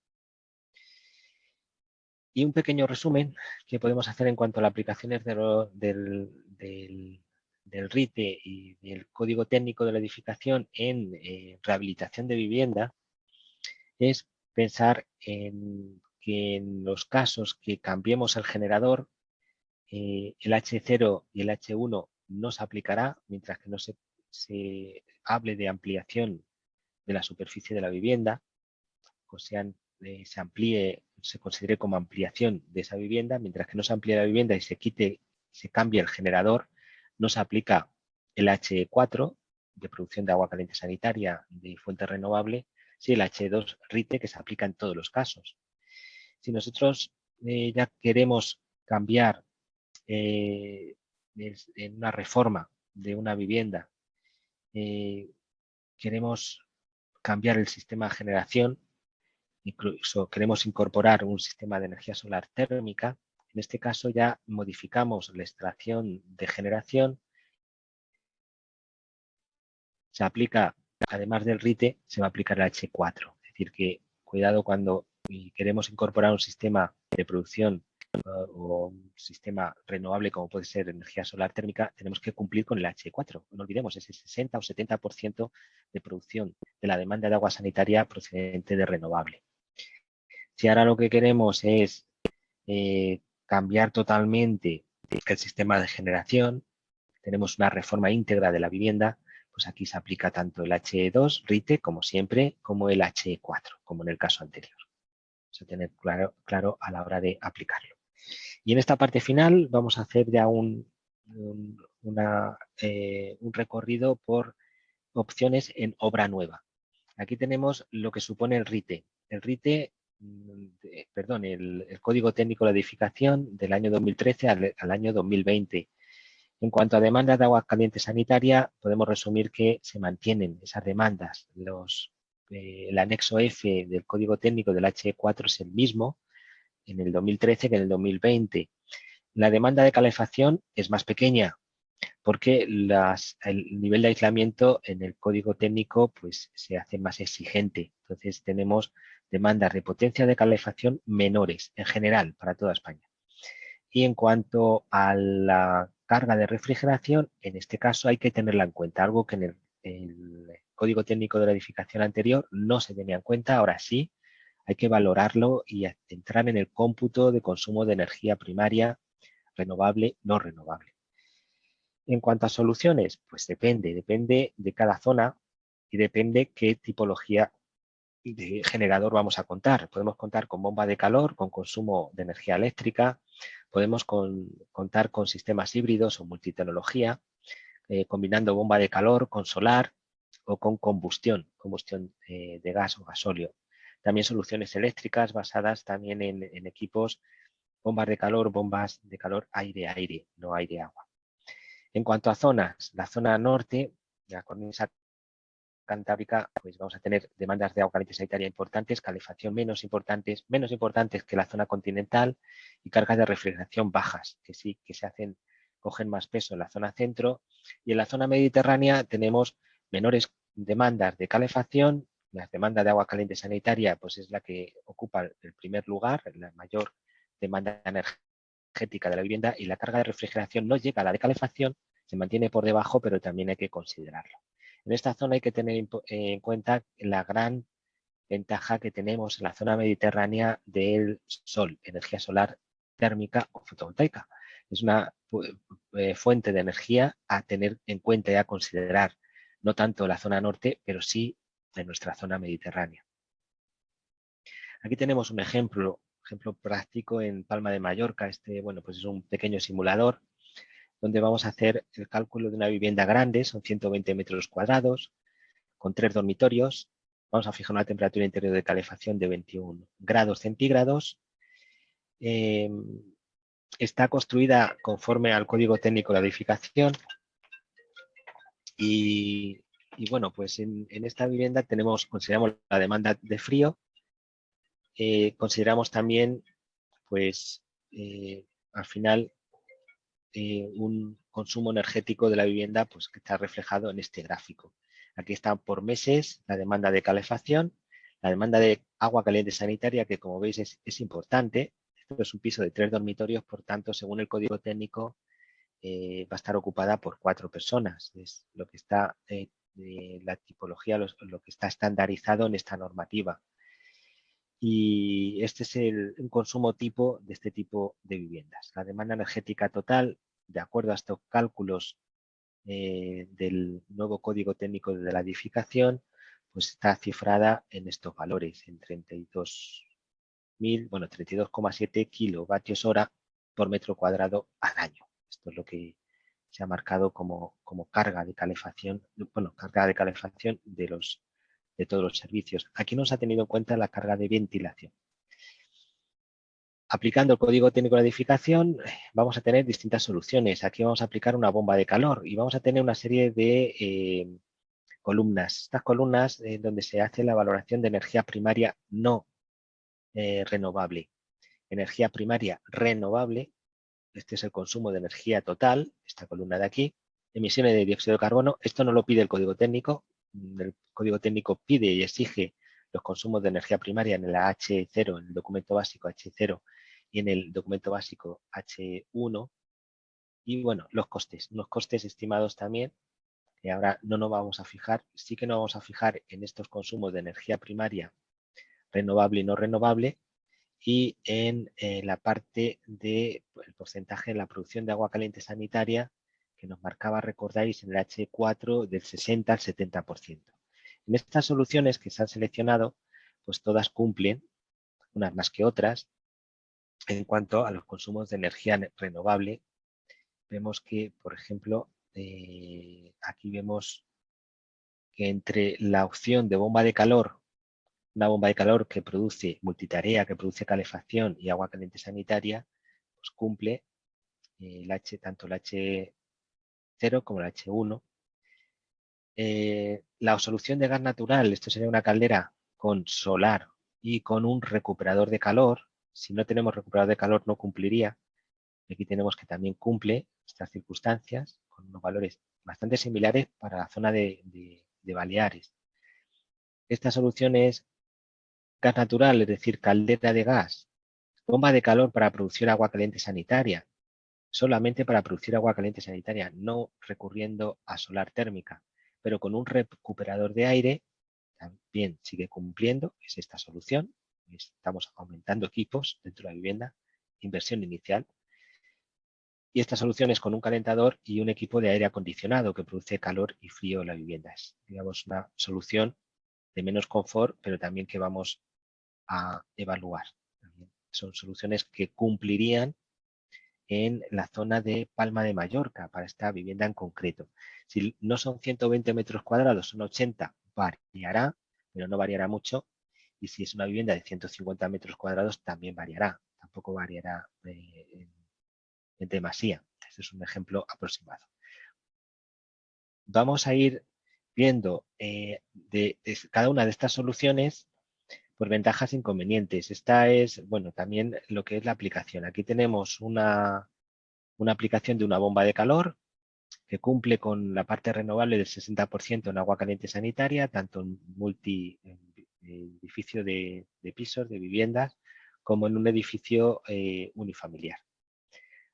Y un pequeño resumen que podemos hacer en cuanto a las aplicaciones del RITE y del código técnico de la edificación en rehabilitación de vivienda es pensar en que en los casos que cambiemos el generador, el H0 y el H1 no se aplicará mientras que no se hable de ampliación de la superficie de la vivienda, o se amplíe, se considere como ampliación de esa vivienda, mientras que no se amplíe la vivienda y se cambie el generador, no se aplica el H4 de producción de agua caliente sanitaria de fuente renovable, sí el H2 RITE, que se aplica en todos los casos. Si nosotros ya queremos cambiar en una reforma de una vivienda, queremos cambiar el sistema de generación, incluso queremos incorporar un sistema de energía solar térmica, en este caso ya modificamos la extracción de generación, se aplica, además del RITE, se va a aplicar el H4, es decir que cuidado cuando queremos incorporar un sistema de producción o un sistema renovable como puede ser energía solar térmica, tenemos que cumplir con el H4. No olvidemos, ese 60 o 70% de producción de la demanda de agua sanitaria procedente de renovable. Si ahora lo que queremos es cambiar totalmente el sistema de generación, tenemos una reforma íntegra de la vivienda, pues aquí se aplica tanto el H2 RITE como siempre, como el H4, como en el caso anterior. Vamos a tener claro a la hora de aplicarlo. Y en esta parte final vamos a hacer ya un recorrido por opciones en obra nueva. Aquí tenemos lo que supone el RITE. El RITE, el Código Técnico de la Edificación del año 2013 al año 2020. En cuanto a demandas de agua caliente sanitaria, podemos resumir que se mantienen esas demandas. El anexo F del Código Técnico del H4 es el mismo en el 2013 que en el 2020. La demanda de calefacción es más pequeña porque el nivel de aislamiento en el código técnico pues, se hace más exigente. Entonces tenemos demandas de potencia de calefacción menores en general para toda España. Y en cuanto a la carga de refrigeración, en este caso hay que tenerla en cuenta, algo que en el código técnico de la edificación anterior no se tenía en cuenta, ahora sí. Hay que valorarlo y entrar en el cómputo de consumo de energía primaria renovable, no renovable. En cuanto a soluciones, pues depende de cada zona y depende qué tipología de generador vamos a contar. Podemos contar con bomba de calor, con consumo de energía eléctrica, podemos contar con sistemas híbridos o multitecnología, combinando bomba de calor con solar o con combustión de gas o gasóleo. También soluciones eléctricas basadas también en equipos, bombas de calor aire-aire, no aire-agua. En cuanto a zonas, la zona norte, la cornisa cantábrica, pues vamos a tener demandas de agua caliente sanitaria importantes, calefacción menos importantes que la zona continental y cargas de refrigeración bajas, que sí que cogen más peso en la zona centro, y en la zona mediterránea tenemos menores demandas de calefacción. La demanda de agua caliente sanitaria pues es la que ocupa el primer lugar, la mayor demanda energética de la vivienda, y la carga de refrigeración no llega a la de calefacción, se mantiene por debajo, pero también hay que considerarlo. En esta zona hay que tener en cuenta la gran ventaja que tenemos en la zona mediterránea del sol, energía solar térmica o fotovoltaica. Es una fuente de energía a tener en cuenta y a considerar, no tanto la zona norte, pero sí de nuestra zona mediterránea. Aquí tenemos un ejemplo práctico en Palma de Mallorca. Pues es un pequeño simulador donde vamos a hacer el cálculo de una vivienda grande, son 120 metros cuadrados, con 3 dormitorios. Vamos a fijar una temperatura interior de calefacción de 21 grados centígrados. Está construida conforme al Código Técnico de la Edificación y bueno, pues en esta vivienda consideramos la demanda de frío, consideramos también, pues, al final, un consumo energético de la vivienda pues, que está reflejado en este gráfico. Aquí está por meses la demanda de calefacción, la demanda de agua caliente sanitaria, que como veis es importante. Esto es un piso de 3 dormitorios, por tanto, según el código técnico, va a estar ocupada por 4 personas. Es lo que está, la tipología, lo que está estandarizado en esta normativa. Y este es un consumo tipo de este tipo de viviendas. La demanda energética total, de acuerdo a estos cálculos del nuevo Código Técnico de la Edificación, pues está cifrada en estos valores, en 32,7 kilovatios hora por metro cuadrado al año. Esto es lo que se ha marcado como carga de calefacción, de todos los servicios. Aquí no se ha tenido en cuenta la carga de ventilación. Aplicando el Código Técnico de la Edificación vamos a tener distintas soluciones. Aquí vamos a aplicar una bomba de calor y vamos a tener una serie de columnas. Estas columnas donde se hace la valoración de energía primaria no renovable. Energía primaria renovable, este es el consumo de energía total, esta columna de aquí. Emisiones de dióxido de carbono, esto no lo pide el Código Técnico. El Código Técnico pide y exige los consumos de energía primaria en la H0, en el documento básico H0 y en el documento básico H1. Y bueno, los costes estimados también, que ahora no nos vamos a fijar. Sí que nos vamos a fijar en estos consumos de energía primaria renovable y no renovable, y en la parte del porcentaje de la producción de agua caliente sanitaria que nos marcaba, recordáis, en el H4 del 60 al 70%. En estas soluciones que se han seleccionado, pues todas cumplen unas más que otras. En cuanto a los consumos de energía renovable, vemos que, por ejemplo, aquí vemos que entre la opción de bomba de calor, una bomba de calor que produce multitarea, que produce calefacción y agua caliente sanitaria, pues cumple tanto el H0 como el H1. La solución de gas natural, esto sería una caldera con solar y con un recuperador de calor. Si no tenemos recuperador de calor no cumpliría. Aquí tenemos que también cumple estas circunstancias con unos valores bastante similares para la zona de Baleares. Esta solución es gas natural, es decir, caldera de gas, bomba de calor para producir agua caliente sanitaria, solamente para producir agua caliente sanitaria, no recurriendo a solar térmica, pero con un recuperador de aire también sigue cumpliendo, es esta solución. Estamos aumentando equipos dentro de la vivienda, inversión inicial. Y esta solución es con un calentador y un equipo de aire acondicionado que produce calor y frío en la vivienda. Es, digamos, una solución de menos confort, pero también que vamos a evaluar. Son soluciones que cumplirían en la zona de Palma de Mallorca para esta vivienda en concreto. Si no son 120 metros cuadrados, son 80, variará, pero no variará mucho. Y si es una vivienda de 150 metros cuadrados, también variará. Tampoco variará en demasía. Este es un ejemplo aproximado. Vamos a ir viendo de cada una de estas soluciones por ventajas e inconvenientes. Esta es, bueno, también lo que es la aplicación. Aquí tenemos una aplicación de una bomba de calor que cumple con la parte renovable del 60% en agua caliente sanitaria, tanto en edificio de pisos, de viviendas, como en un edificio unifamiliar.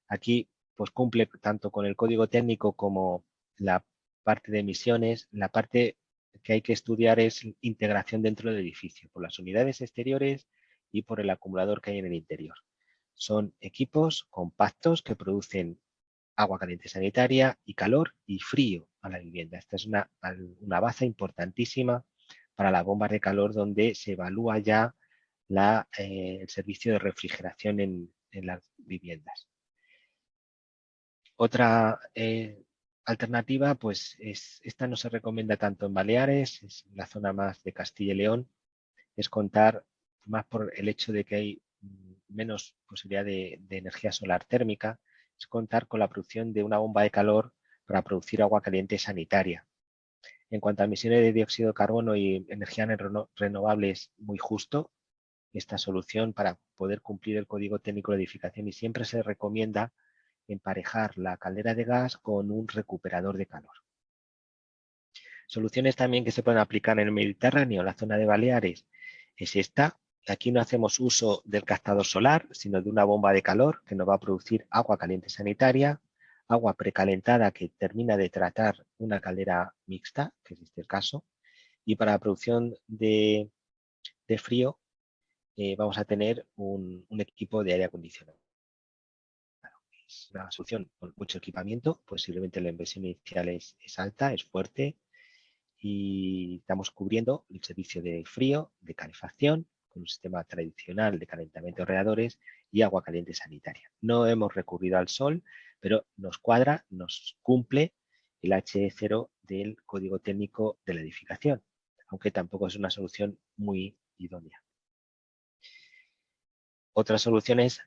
Aquí pues cumple tanto con el código técnico como la parte de emisiones. La parte que hay que estudiar es integración dentro del edificio, por las unidades exteriores y por el acumulador que hay en el interior. Son equipos compactos que producen agua caliente sanitaria y calor y frío a la vivienda. Esta es una base importantísima para las bombas de calor donde se evalúa ya el servicio de refrigeración en las viviendas. Otra alternativa, pues esta no se recomienda tanto en Baleares, es la zona más de Castilla y León, es contar más por el hecho de que hay menos posibilidad de energía solar térmica, es contar con la producción de una bomba de calor para producir agua caliente sanitaria. En cuanto a emisiones de dióxido de carbono y energía renovable es muy justo esta solución para poder cumplir el código técnico de edificación y siempre se recomienda emparejar la caldera de gas con un recuperador de calor. Soluciones también que se pueden aplicar en el Mediterráneo, la zona de Baleares, es esta. Aquí no hacemos uso del captador solar, sino de una bomba de calor que nos va a producir agua caliente sanitaria, agua precalentada que termina de tratar una caldera mixta, que es este el caso, y para la producción de frío vamos a tener un equipo de aire acondicionado. Es una solución con mucho equipamiento, posiblemente la inversión inicial es alta, es fuerte y estamos cubriendo el servicio de frío, de calefacción, con un sistema tradicional de calentamiento de radiadores y agua caliente sanitaria. No hemos recurrido al sol, pero nos cuadra, nos cumple el H0 del código técnico de la edificación, aunque tampoco es una solución muy idónea. Otra solución es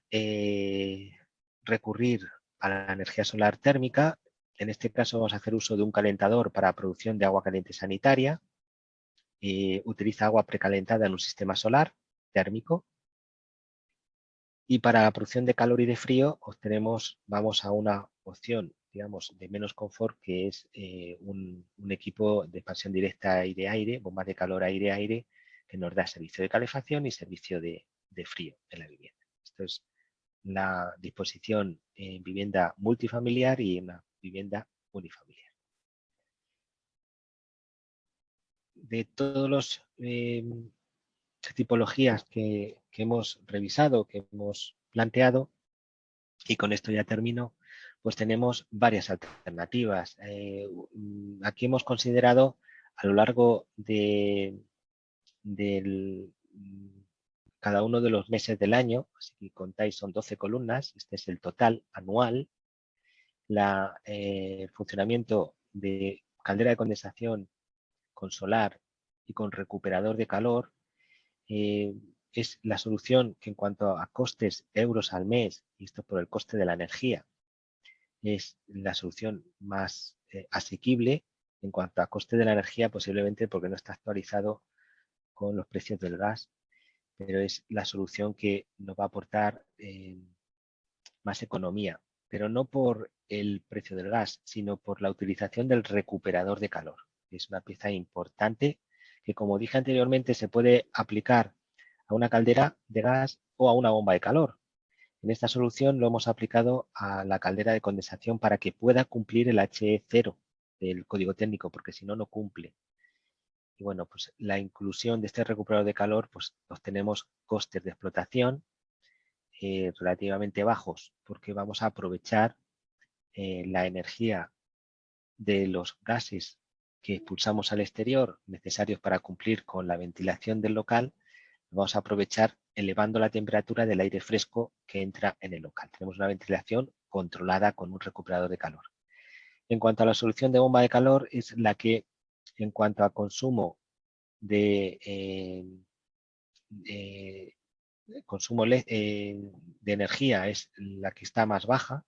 recurrir a la energía solar térmica. En este caso vamos a hacer uso de un calentador para producción de agua caliente sanitaria. Utiliza agua precalentada en un sistema solar térmico. Y para la producción de calor y de frío vamos a una opción, digamos, de menos confort, que es un equipo de expansión directa aire-aire, bombas de calor aire-aire, que nos da servicio de calefacción y servicio de frío en la vivienda. Esto es la disposición en vivienda multifamiliar y en una vivienda unifamiliar. De todas las tipologías que hemos revisado, que hemos planteado, y con esto ya termino, pues tenemos varias alternativas. Aquí hemos considerado a lo largo del cada uno de los meses del año, si contáis son 12 columnas, este es el total anual, el funcionamiento de caldera de condensación con solar y con recuperador de calor es la solución que en cuanto a costes euros al mes, y esto por el coste de la energía, es la solución más asequible. En cuanto a coste de la energía, posiblemente porque no está actualizado con los precios del gas, pero es la solución que nos va a aportar más economía, pero no por el precio del gas, sino por la utilización del recuperador de calor. Es una pieza importante que, como dije anteriormente, se puede aplicar a una caldera de gas o a una bomba de calor. En esta solución lo hemos aplicado a la caldera de condensación para que pueda cumplir el HE0 del código técnico, porque si no, no cumple. Y bueno, pues la inclusión de este recuperador de calor, pues obtenemos costes de explotación relativamente bajos, porque vamos a aprovechar la energía de los gases que expulsamos al exterior necesarios para cumplir con la ventilación del local. Vamos a aprovechar elevando la temperatura del aire fresco que entra en el local. Tenemos una ventilación controlada con un recuperador de calor. En cuanto a la solución de bomba de calor, es la que, en cuanto a consumo de energía, es la que está más baja.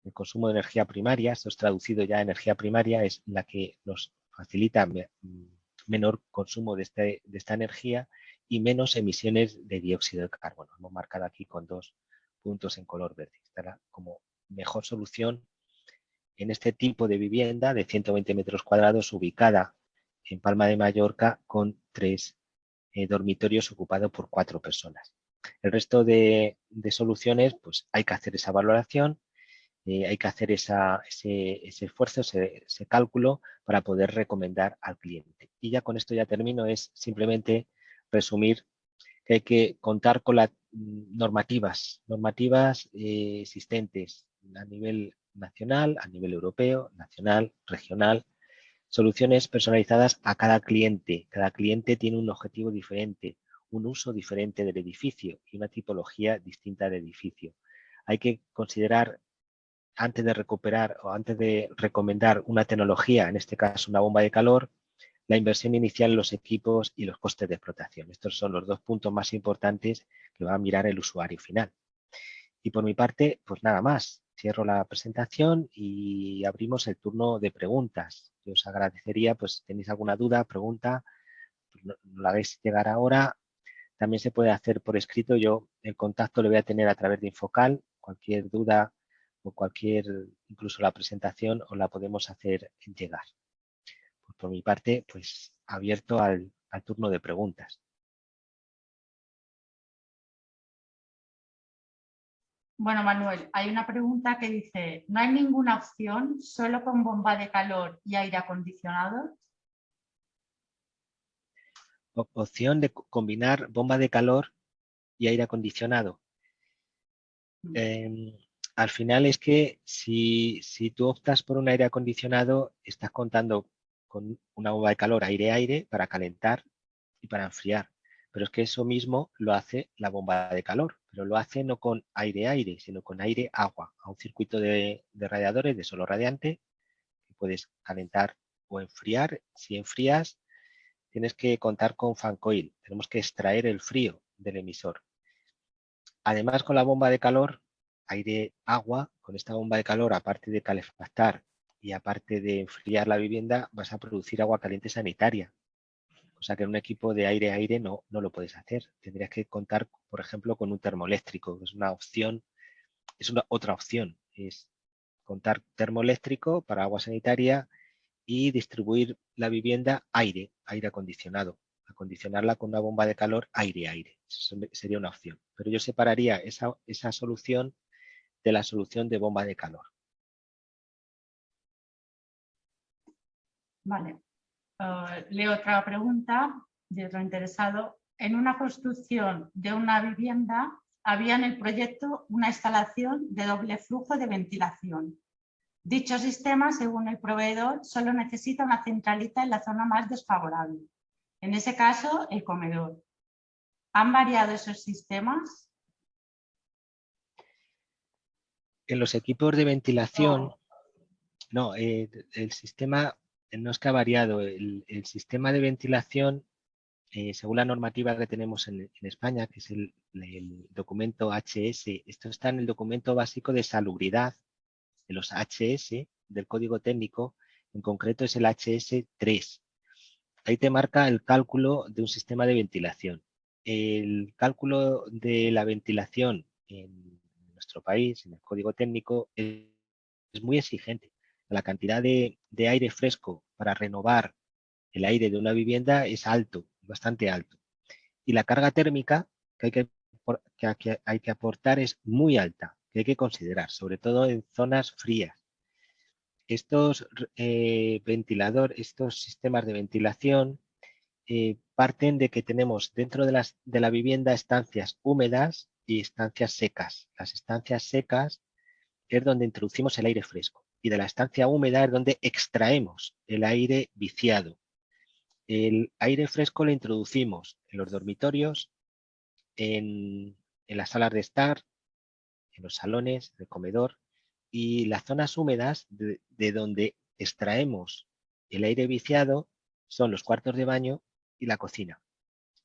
El consumo de energía primaria, esto es traducido ya a energía primaria, es la que nos facilita menor consumo de esta energía y menos emisiones de dióxido de carbono. Hemos marcado aquí con 2 puntos en color verde. Estará como mejor solución en este tipo de vivienda de 120 metros cuadrados ubicada en Palma de Mallorca con 3 dormitorios ocupados por 4 personas. El resto de soluciones, pues hay que hacer esa valoración, hay que hacer ese esfuerzo, ese cálculo para poder recomendar al cliente. Y ya con esto ya termino, es simplemente resumir que hay que contar con las normativas existentes a nivel nacional, a nivel europeo, nacional, regional, soluciones personalizadas a cada cliente. Cada cliente tiene un objetivo diferente, un uso diferente del edificio y una tipología distinta del edificio. Hay que considerar, antes de recuperar o antes de recomendar una tecnología, en este caso una bomba de calor, la inversión inicial en los equipos y los costes de explotación. Estos son los 2 puntos más importantes que va a mirar el usuario final. Y por mi parte, pues nada más. Cierro la presentación y abrimos el turno de preguntas. Yo os agradecería, pues si tenéis alguna duda, pregunta, pues no la hagáis llegar ahora. También se puede hacer por escrito. Yo el contacto lo voy a tener a través de Infocal. Cualquier duda o incluso la presentación, os la podemos hacer llegar. Pues por mi parte, pues abierto al turno de preguntas. Bueno, Manuel, hay una pregunta que dice, ¿no hay ninguna opción solo con bomba de calor y aire acondicionado? Opción de combinar bomba de calor y aire acondicionado. Al final es que si tú optas por un aire acondicionado, estás contando con una bomba de calor aire-aire para calentar y para enfriar. Pero es que eso mismo lo hace la bomba de calor, pero lo hace no con aire-aire, sino con aire-agua, a un circuito de radiadores de solo radiante que puedes calentar o enfriar. Si enfrías, tienes que contar con fan coil. Tenemos que extraer el frío del emisor. Además, con la bomba de calor, aire-agua, con esta bomba de calor, aparte de calefactar y aparte de enfriar la vivienda, vas a producir agua caliente sanitaria. O sea que en un equipo de aire-aire no lo puedes hacer. Tendrías que contar, por ejemplo, con un termoeléctrico, que es una opción, otra opción, es contar termoeléctrico para agua sanitaria y distribuir la vivienda aire acondicionado. Acondicionarla con una bomba de calor aire-aire. Sería una opción. Pero yo separaría esa solución de la solución de bomba de calor. Vale. Leo otra pregunta de otro interesado. En una construcción de una vivienda había en el proyecto una instalación de doble flujo de ventilación. Dicho sistema, según el proveedor, solo necesita una centralita en la zona más desfavorable. En ese caso, el comedor. ¿Han variado esos sistemas? En los equipos de ventilación, no, el sistema no es que ha variado. El sistema de ventilación, según la normativa que tenemos en España, que es el documento HS, esto está en el documento básico de salubridad de los HS del código técnico, en concreto es el HS3. Ahí te marca el cálculo de un sistema de ventilación. El cálculo de la ventilación en nuestro país, en el código técnico, es muy exigente. La cantidad de aire fresco para renovar el aire de una vivienda es alto, bastante alto. Y la carga térmica que hay que aportar es muy alta, que hay que considerar, sobre todo en zonas frías. Estos estos sistemas de ventilación parten de que tenemos dentro de la vivienda estancias húmedas y estancias secas. Las estancias secas es donde introducimos el aire fresco y de la estancia húmeda es donde extraemos el aire viciado. El aire fresco lo introducimos en los dormitorios, en las salas de estar, en los salones, en el comedor, y las zonas húmedas de donde extraemos el aire viciado son los cuartos de baño y la cocina.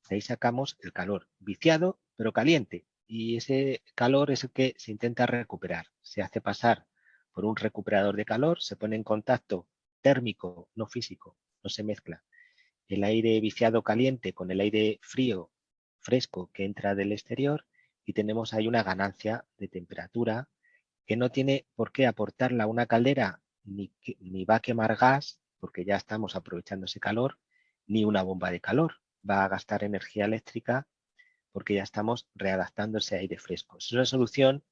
De ahí sacamos el calor viciado pero caliente, y ese calor es el que se intenta recuperar. Se hace pasar por un recuperador de calor, se pone en contacto térmico, no físico, no se mezcla el aire viciado caliente con el aire frío, fresco que entra del exterior, y tenemos ahí una ganancia de temperatura que no tiene por qué aportarla a una caldera, ni va a quemar gas, porque ya estamos aprovechando ese calor, ni una bomba de calor. Va a gastar energía eléctrica porque ya estamos readaptando ese aire fresco. Es una solución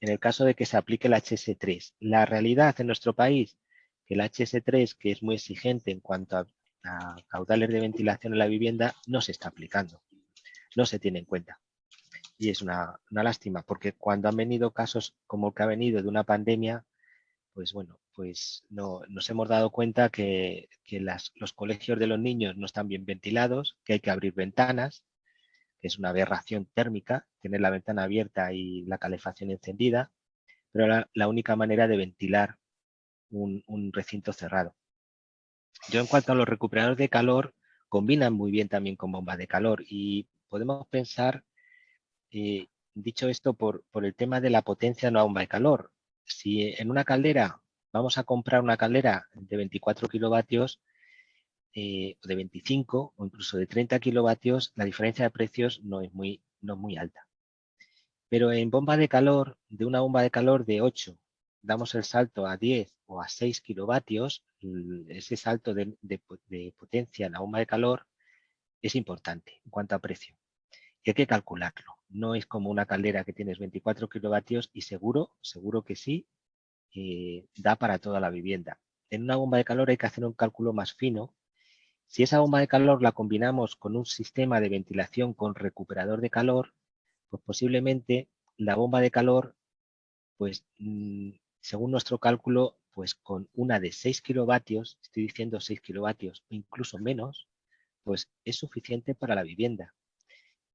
en el caso de que se aplique el HS3. La realidad en nuestro país, que el HS3, que es muy exigente en cuanto a caudales de ventilación en la vivienda, no se está aplicando, no se tiene en cuenta. Y es una lástima, porque cuando han venido casos como el que ha venido de una pandemia, pues bueno, pues nos hemos dado cuenta que los colegios de los niños no están bien ventilados, que hay que abrir ventanas, que es una aberración térmica, tener la ventana abierta y la calefacción encendida, pero la única manera de ventilar un recinto cerrado. Yo, en cuanto a los recuperadores de calor, combinan muy bien también con bombas de calor, y podemos pensar, dicho esto, por el tema de la potencia de una bomba de calor. Si en una caldera vamos a comprar una caldera de 24 kilovatios, o de 25 o incluso de 30 kilovatios, la diferencia de precios no es muy alta. Pero en bomba de calor, de una bomba de calor de 8, damos el salto a 10 o a 6 kilovatios, ese salto de potencia en la bomba de calor es importante en cuanto a precio. Y hay que calcularlo. No es como una caldera que tienes 24 kilovatios y seguro que sí, da para toda la vivienda. En una bomba de calor hay que hacer un cálculo más fino. Si esa bomba de calor la combinamos con un sistema de ventilación con recuperador de calor, pues posiblemente la bomba de calor, pues según nuestro cálculo, pues con una de 6 kilovatios, estoy diciendo 6 kilovatios o incluso menos, pues es suficiente para la vivienda.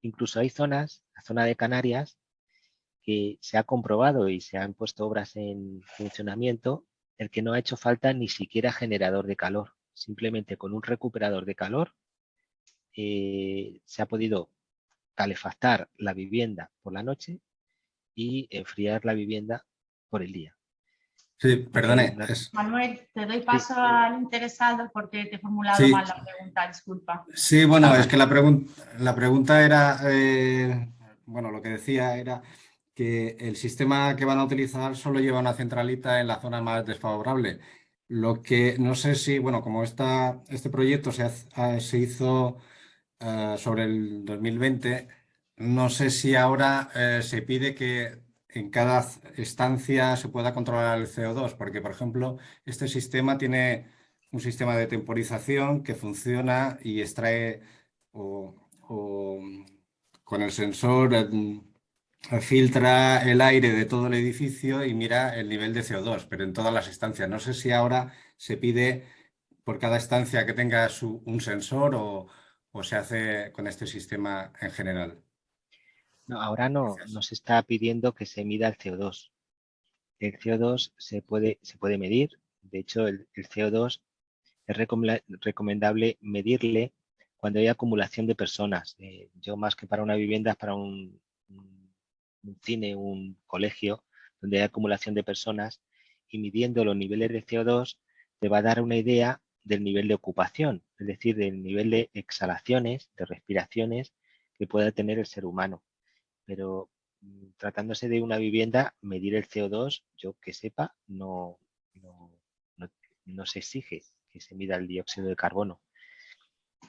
Incluso hay zonas, la zona de Canarias, que se ha comprobado y se han puesto obras en funcionamiento, el que no ha hecho falta ni siquiera generador de calor. Simplemente con un recuperador de calor se ha podido calefactar la vivienda por la noche y enfriar la vivienda por el día. Sí, perdone. Manuel, te doy paso al interesado porque te he formulado mal la pregunta, disculpa. Sí, bueno, es que la pregunta era, bueno, lo que decía era que el sistema que van a utilizar solo lleva una centralita en la zona más desfavorable. Lo que no sé si, bueno, como este proyecto se hizo sobre el 2020, no sé si ahora se pide que en cada estancia se pueda controlar el CO2, porque, por ejemplo, este sistema tiene un sistema de temporización que funciona y extrae o con el sensor filtra el aire de todo el edificio y mira el nivel de CO2, pero en todas las estancias. No sé si ahora se pide por cada estancia que tenga un sensor o o se hace con este sistema en general? No, ahora no se está pidiendo que se mida el CO2. El CO2 se puede medir. De hecho, el CO2 es recomendable medirle cuando hay acumulación de personas. Yo más que para una vivienda, es para un cine, un colegio, donde hay acumulación de personas, y midiendo los niveles de CO2 te va a dar una idea del nivel de ocupación, es decir, del nivel de exhalaciones, de respiraciones que pueda tener el ser humano. Pero tratándose de una vivienda, medir el CO2, yo que sepa, no se exige que se mida el dióxido de carbono.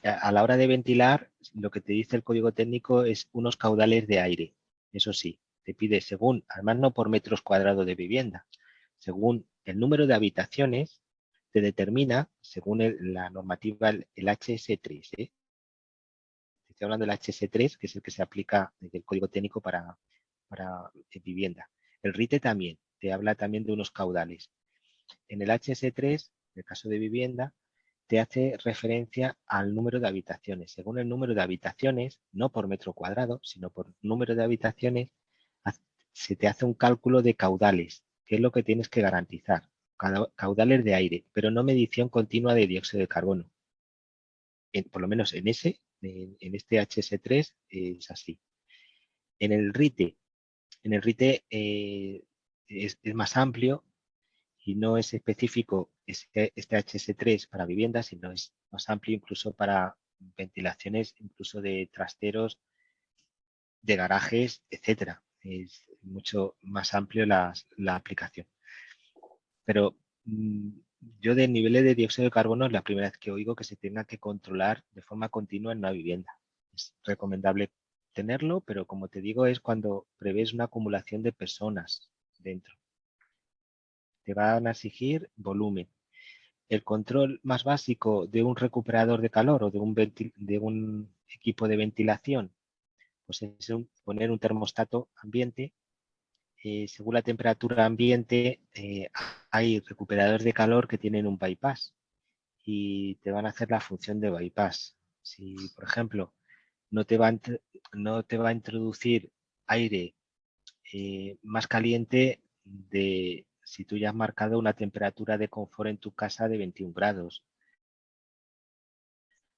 A la hora de ventilar, lo que te dice el código técnico es unos caudales de aire. Eso sí, te pide según, además no por metros cuadrados de vivienda, según el número de habitaciones, te determina, según la normativa, el HS3. Estoy hablando del HS3, que es el que se aplica desde el código técnico para vivienda. El RITE también, te habla también de unos caudales. En el HS3, en el caso de vivienda, te hace referencia al número de habitaciones. Según el número de habitaciones, no por metro cuadrado, sino por número de habitaciones, se te hace un cálculo de caudales, que es lo que tienes que garantizar. Caudales de aire, pero no medición continua de dióxido de carbono. Por lo menos en este HS3 es así. En el RITE es más amplio y no es específico este HS3 para viviendas, sino es más amplio incluso para ventilaciones, incluso de trasteros, de garajes, etcétera. Es mucho más amplio la aplicación. Pero yo de niveles de dióxido de carbono es la primera vez que oigo que se tenga que controlar de forma continua en una vivienda. Es recomendable tenerlo, pero como te digo, es cuando prevés una acumulación de personas dentro. Te van a exigir volumen. El control más básico de un recuperador de calor o de un equipo de ventilación, pues es poner un termostato ambiente. Según la temperatura ambiente, hay recuperadores de calor que tienen un bypass y te van a hacer la función de bypass. Si, por ejemplo, no te va a introducir aire más caliente de si tú ya has marcado una temperatura de confort en tu casa de 21 grados.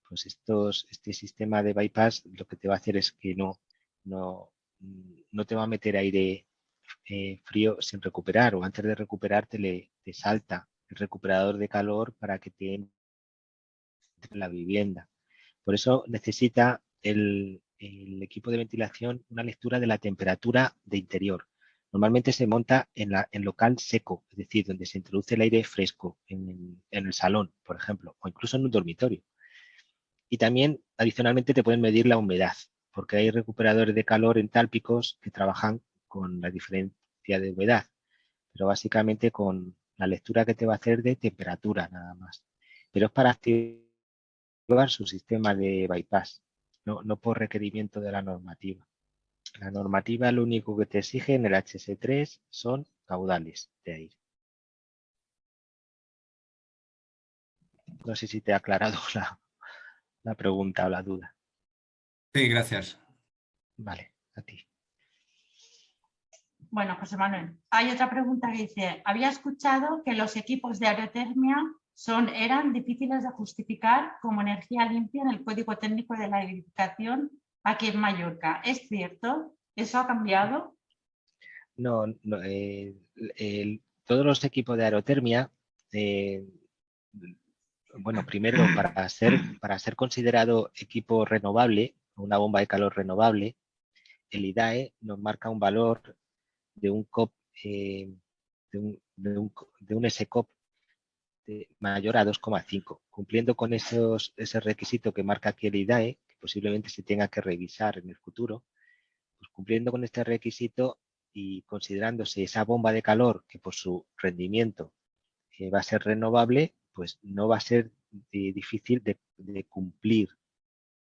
Pues este sistema de bypass lo que te va a hacer es que no te va a meter aire frío sin recuperar, o antes de recuperar te salta el recuperador de calor para que te entre en la vivienda. Por eso necesita el equipo de ventilación una lectura de la temperatura de interior. Normalmente se monta en local seco, es decir, donde se introduce el aire fresco, en el salón, por ejemplo, o incluso en un dormitorio. Y también, adicionalmente, te pueden medir la humedad, porque hay recuperadores de calor entálpicos que trabajan con la diferencia de humedad, pero básicamente con la lectura que te va a hacer de temperatura nada más. Pero es para activar su sistema de bypass, no por requerimiento de la normativa. La normativa lo único que te exige en el HS3 son caudales de aire. No sé si te ha aclarado la pregunta o la duda. Sí, gracias. Vale, a ti. Bueno, José Manuel, hay otra pregunta que dice, había escuchado que los equipos de aerotermia eran difíciles de justificar como energía limpia en el código técnico de la edificación aquí en Mallorca. ¿Es cierto? ¿Eso ha cambiado? No, todos los equipos de aerotermia, bueno, primero para ser considerado equipo renovable, una bomba de calor renovable, el IDAE nos marca un valor de un COP, de un SCOP mayor a 2,5. Cumpliendo con ese requisito que marca aquí el IDAE, que posiblemente se tenga que revisar en el futuro, pues cumpliendo con este requisito y considerándose esa bomba de calor que por su rendimiento va a ser renovable, pues no va a ser difícil de cumplir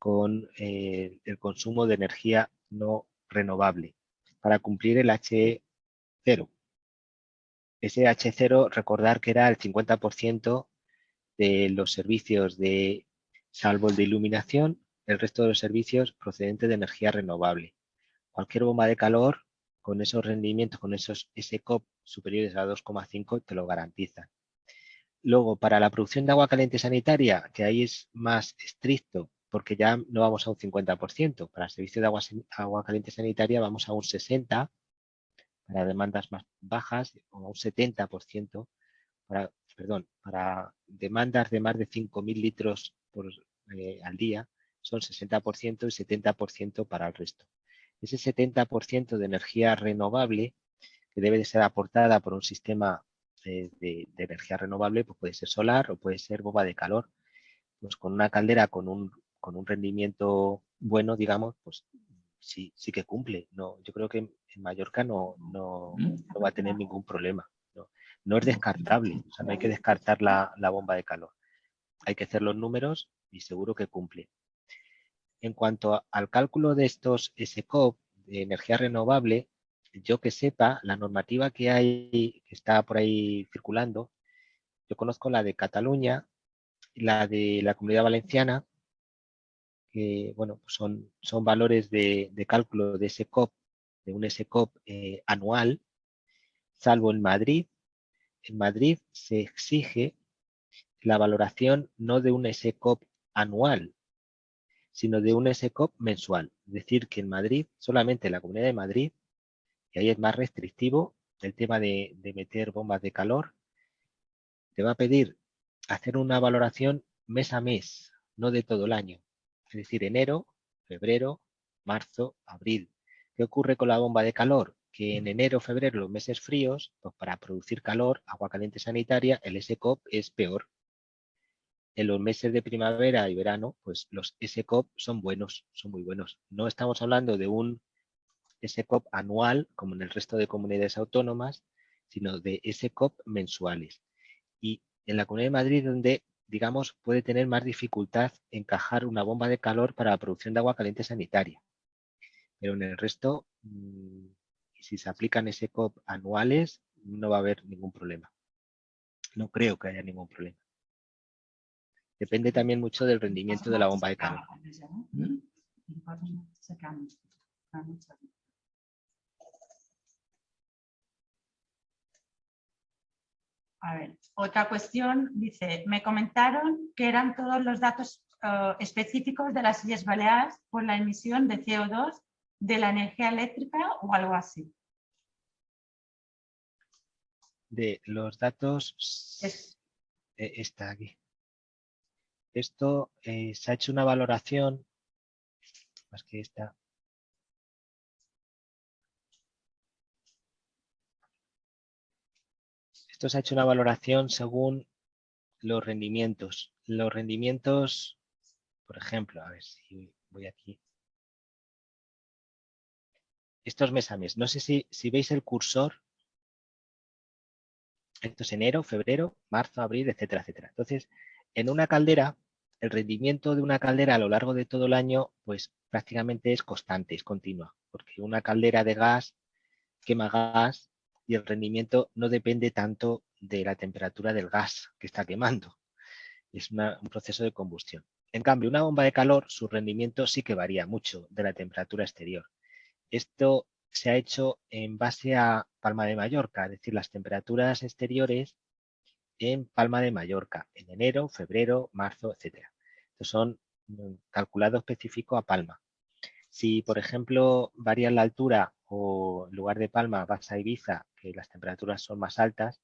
con el consumo de energía no renovable para cumplir el H0. Ese H0, recordar que era el 50% de los servicios salvo el de iluminación, el resto de los servicios procedentes de energía renovable. Cualquier bomba de calor con esos rendimientos, con esos SCOP superiores a 2,5 te lo garantiza. Luego, para la producción de agua caliente sanitaria, que ahí es más estricto, porque ya no vamos a un 50%. Para el servicio de agua caliente sanitaria vamos a un 60%, para demandas más bajas, o a un 70%, para demandas de más de 5.000 litros al día, son 60% y 70% para el resto. Ese 70% de energía renovable, que debe de ser aportada por un sistema de energía renovable, pues puede ser solar o puede ser bomba de calor, pues con una caldera con un rendimiento bueno, digamos, pues sí que cumple. No, yo creo que en Mallorca no va a tener ningún problema. No es descartable, o sea, no hay que descartar la bomba de calor. Hay que hacer los números y seguro que cumple. En cuanto al cálculo de estos SCOP de energía renovable, yo que sepa, la normativa que hay, que está por ahí circulando, yo conozco la de Cataluña, la de la Comunidad Valenciana, que bueno, pues son valores de cálculo de SCOP, de un SCOP anual, salvo en Madrid. En Madrid se exige la valoración no de un SCOP anual, sino de un SCOP mensual. Es decir, que en Madrid, solamente en la Comunidad de Madrid, y ahí es más restrictivo el tema de meter bombas de calor, te va a pedir hacer una valoración mes a mes, no de todo el año. Es decir, enero, febrero, marzo, abril. ¿Qué ocurre con la bomba de calor? Que en enero, febrero, los meses fríos, pues para producir calor, agua caliente sanitaria, el SCOP es peor. En los meses de primavera y verano, pues los SCOP son buenos, son muy buenos. No estamos hablando de un SCOP anual, como en el resto de comunidades autónomas, sino de SCOP mensuales. Y en la Comunidad de Madrid, donde, digamos, puede tener más dificultad encajar una bomba de calor para la producción de agua caliente sanitaria. Pero en el resto, si se aplican SCOP anuales, no va a haber ningún problema. No creo que haya ningún problema. Depende también mucho del rendimiento de la bomba de calor. A ver, otra cuestión dice, me comentaron que eran todos los datos específicos de las Illes Baleares por la emisión de CO2 de la energía eléctrica o algo así. De los datos está aquí. Esto se ha hecho una valoración, más que esta. Esto se ha hecho una valoración según los rendimientos. Los rendimientos, por ejemplo, a ver si voy aquí. Estos mes a mes. No sé si veis el cursor. Esto es enero, febrero, marzo, abril, etcétera, etcétera. Entonces, en una caldera, el rendimiento de una caldera a lo largo de todo el año, pues prácticamente es constante, es continua, porque una caldera de gas quema gas y el rendimiento no depende tanto de la temperatura del gas que está quemando. Es un proceso de combustión. En cambio, una bomba de calor, su rendimiento sí que varía mucho de la temperatura exterior. Esto se ha hecho en base a Palma de Mallorca, es decir, las temperaturas exteriores en Palma de Mallorca, en enero, febrero, marzo, etcétera. Estos son calculados específico a Palma. Si, por ejemplo, varía la altura o en lugar de Palma vas a Ibiza, que las temperaturas son más altas,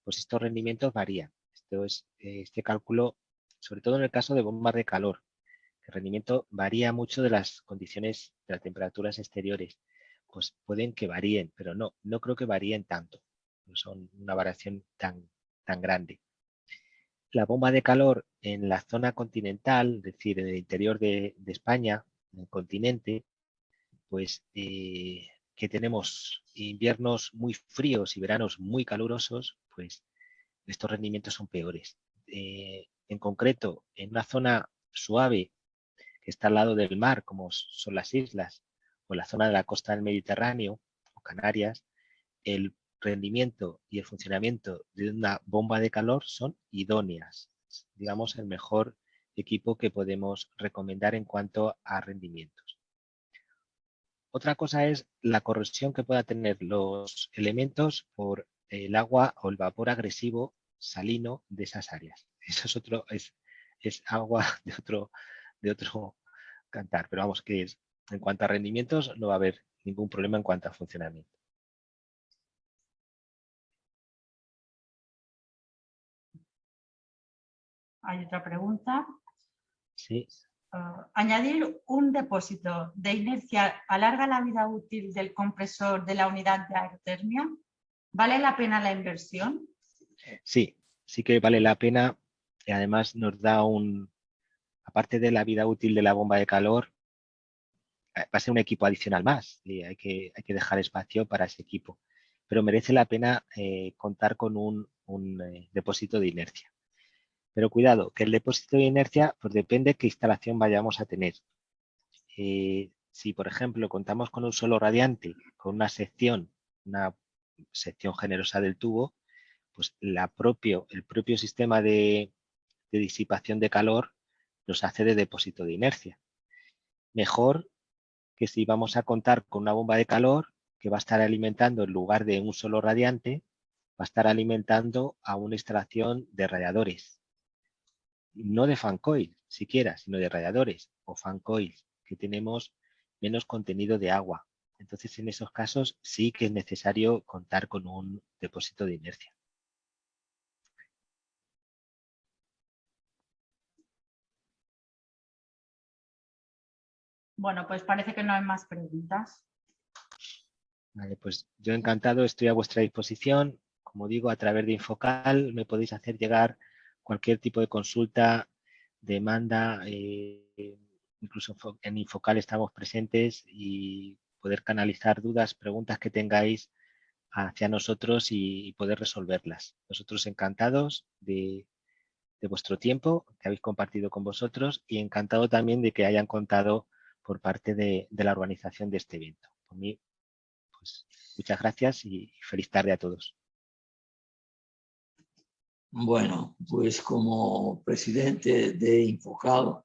pues estos rendimientos varían. Esto es este cálculo, sobre todo en el caso de bombas de calor. El rendimiento varía mucho de las condiciones de las temperaturas exteriores. Pues pueden que varíen, pero no creo que varíen tanto. No son una variación tan grande. La bomba de calor en la zona continental, es decir, en el interior de España, en el continente, pues que tenemos inviernos muy fríos y veranos muy calurosos, pues estos rendimientos son peores. En concreto, en una zona suave que está al lado del mar, como son las islas, o la zona de la costa del Mediterráneo, o Canarias, el rendimiento y el funcionamiento de una bomba de calor son idóneas, digamos el mejor equipo que podemos recomendar en cuanto a rendimientos. Otra cosa es la corrosión que pueda tener los elementos por el agua o el vapor agresivo salino de esas áreas. Eso es otro, es agua de otro cantar, pero vamos, que es, en cuanto a rendimientos no va a haber ningún problema en cuanto a funcionamiento. Hay otra pregunta. Sí. Añadir un depósito de inercia alarga la vida útil del compresor de la unidad de aerotermia. ¿Vale la pena la inversión? Sí, sí que vale la pena y además nos da aparte de la vida útil de la bomba de calor, va a ser un equipo adicional más y hay que dejar espacio para ese equipo. Pero merece la pena contar con un depósito de inercia. Pero cuidado, que el depósito de inercia pues depende de qué instalación vayamos a tener. Si, por ejemplo, contamos con un solo radiante, con una sección generosa del tubo, pues el propio sistema de disipación de calor nos hace de depósito de inercia. Mejor que si vamos a contar con una bomba de calor que va a estar alimentando en lugar de un solo radiante, va a estar alimentando a una instalación de radiadores. No de fan coil siquiera, sino de radiadores o fan coil que tenemos menos contenido de agua. Entonces, en esos casos sí que es necesario contar con un depósito de inercia. Bueno, pues parece que no hay más preguntas. Vale, pues yo encantado, estoy a vuestra disposición. Como digo, a través de Infocal me podéis hacer llegar cualquier tipo de consulta, demanda, incluso en Infocal estamos presentes y poder canalizar dudas, preguntas que tengáis hacia nosotros y poder resolverlas. Nosotros encantados de vuestro tiempo que habéis compartido con vosotros y encantado también de que hayan contado por parte de la organización de este evento. Por mí, pues muchas gracias y feliz tarde a todos. Bueno, pues como presidente de Infocal,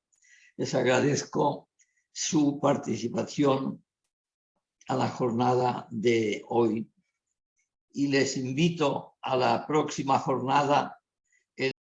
les agradezco su participación a la jornada de hoy y les invito a la próxima jornada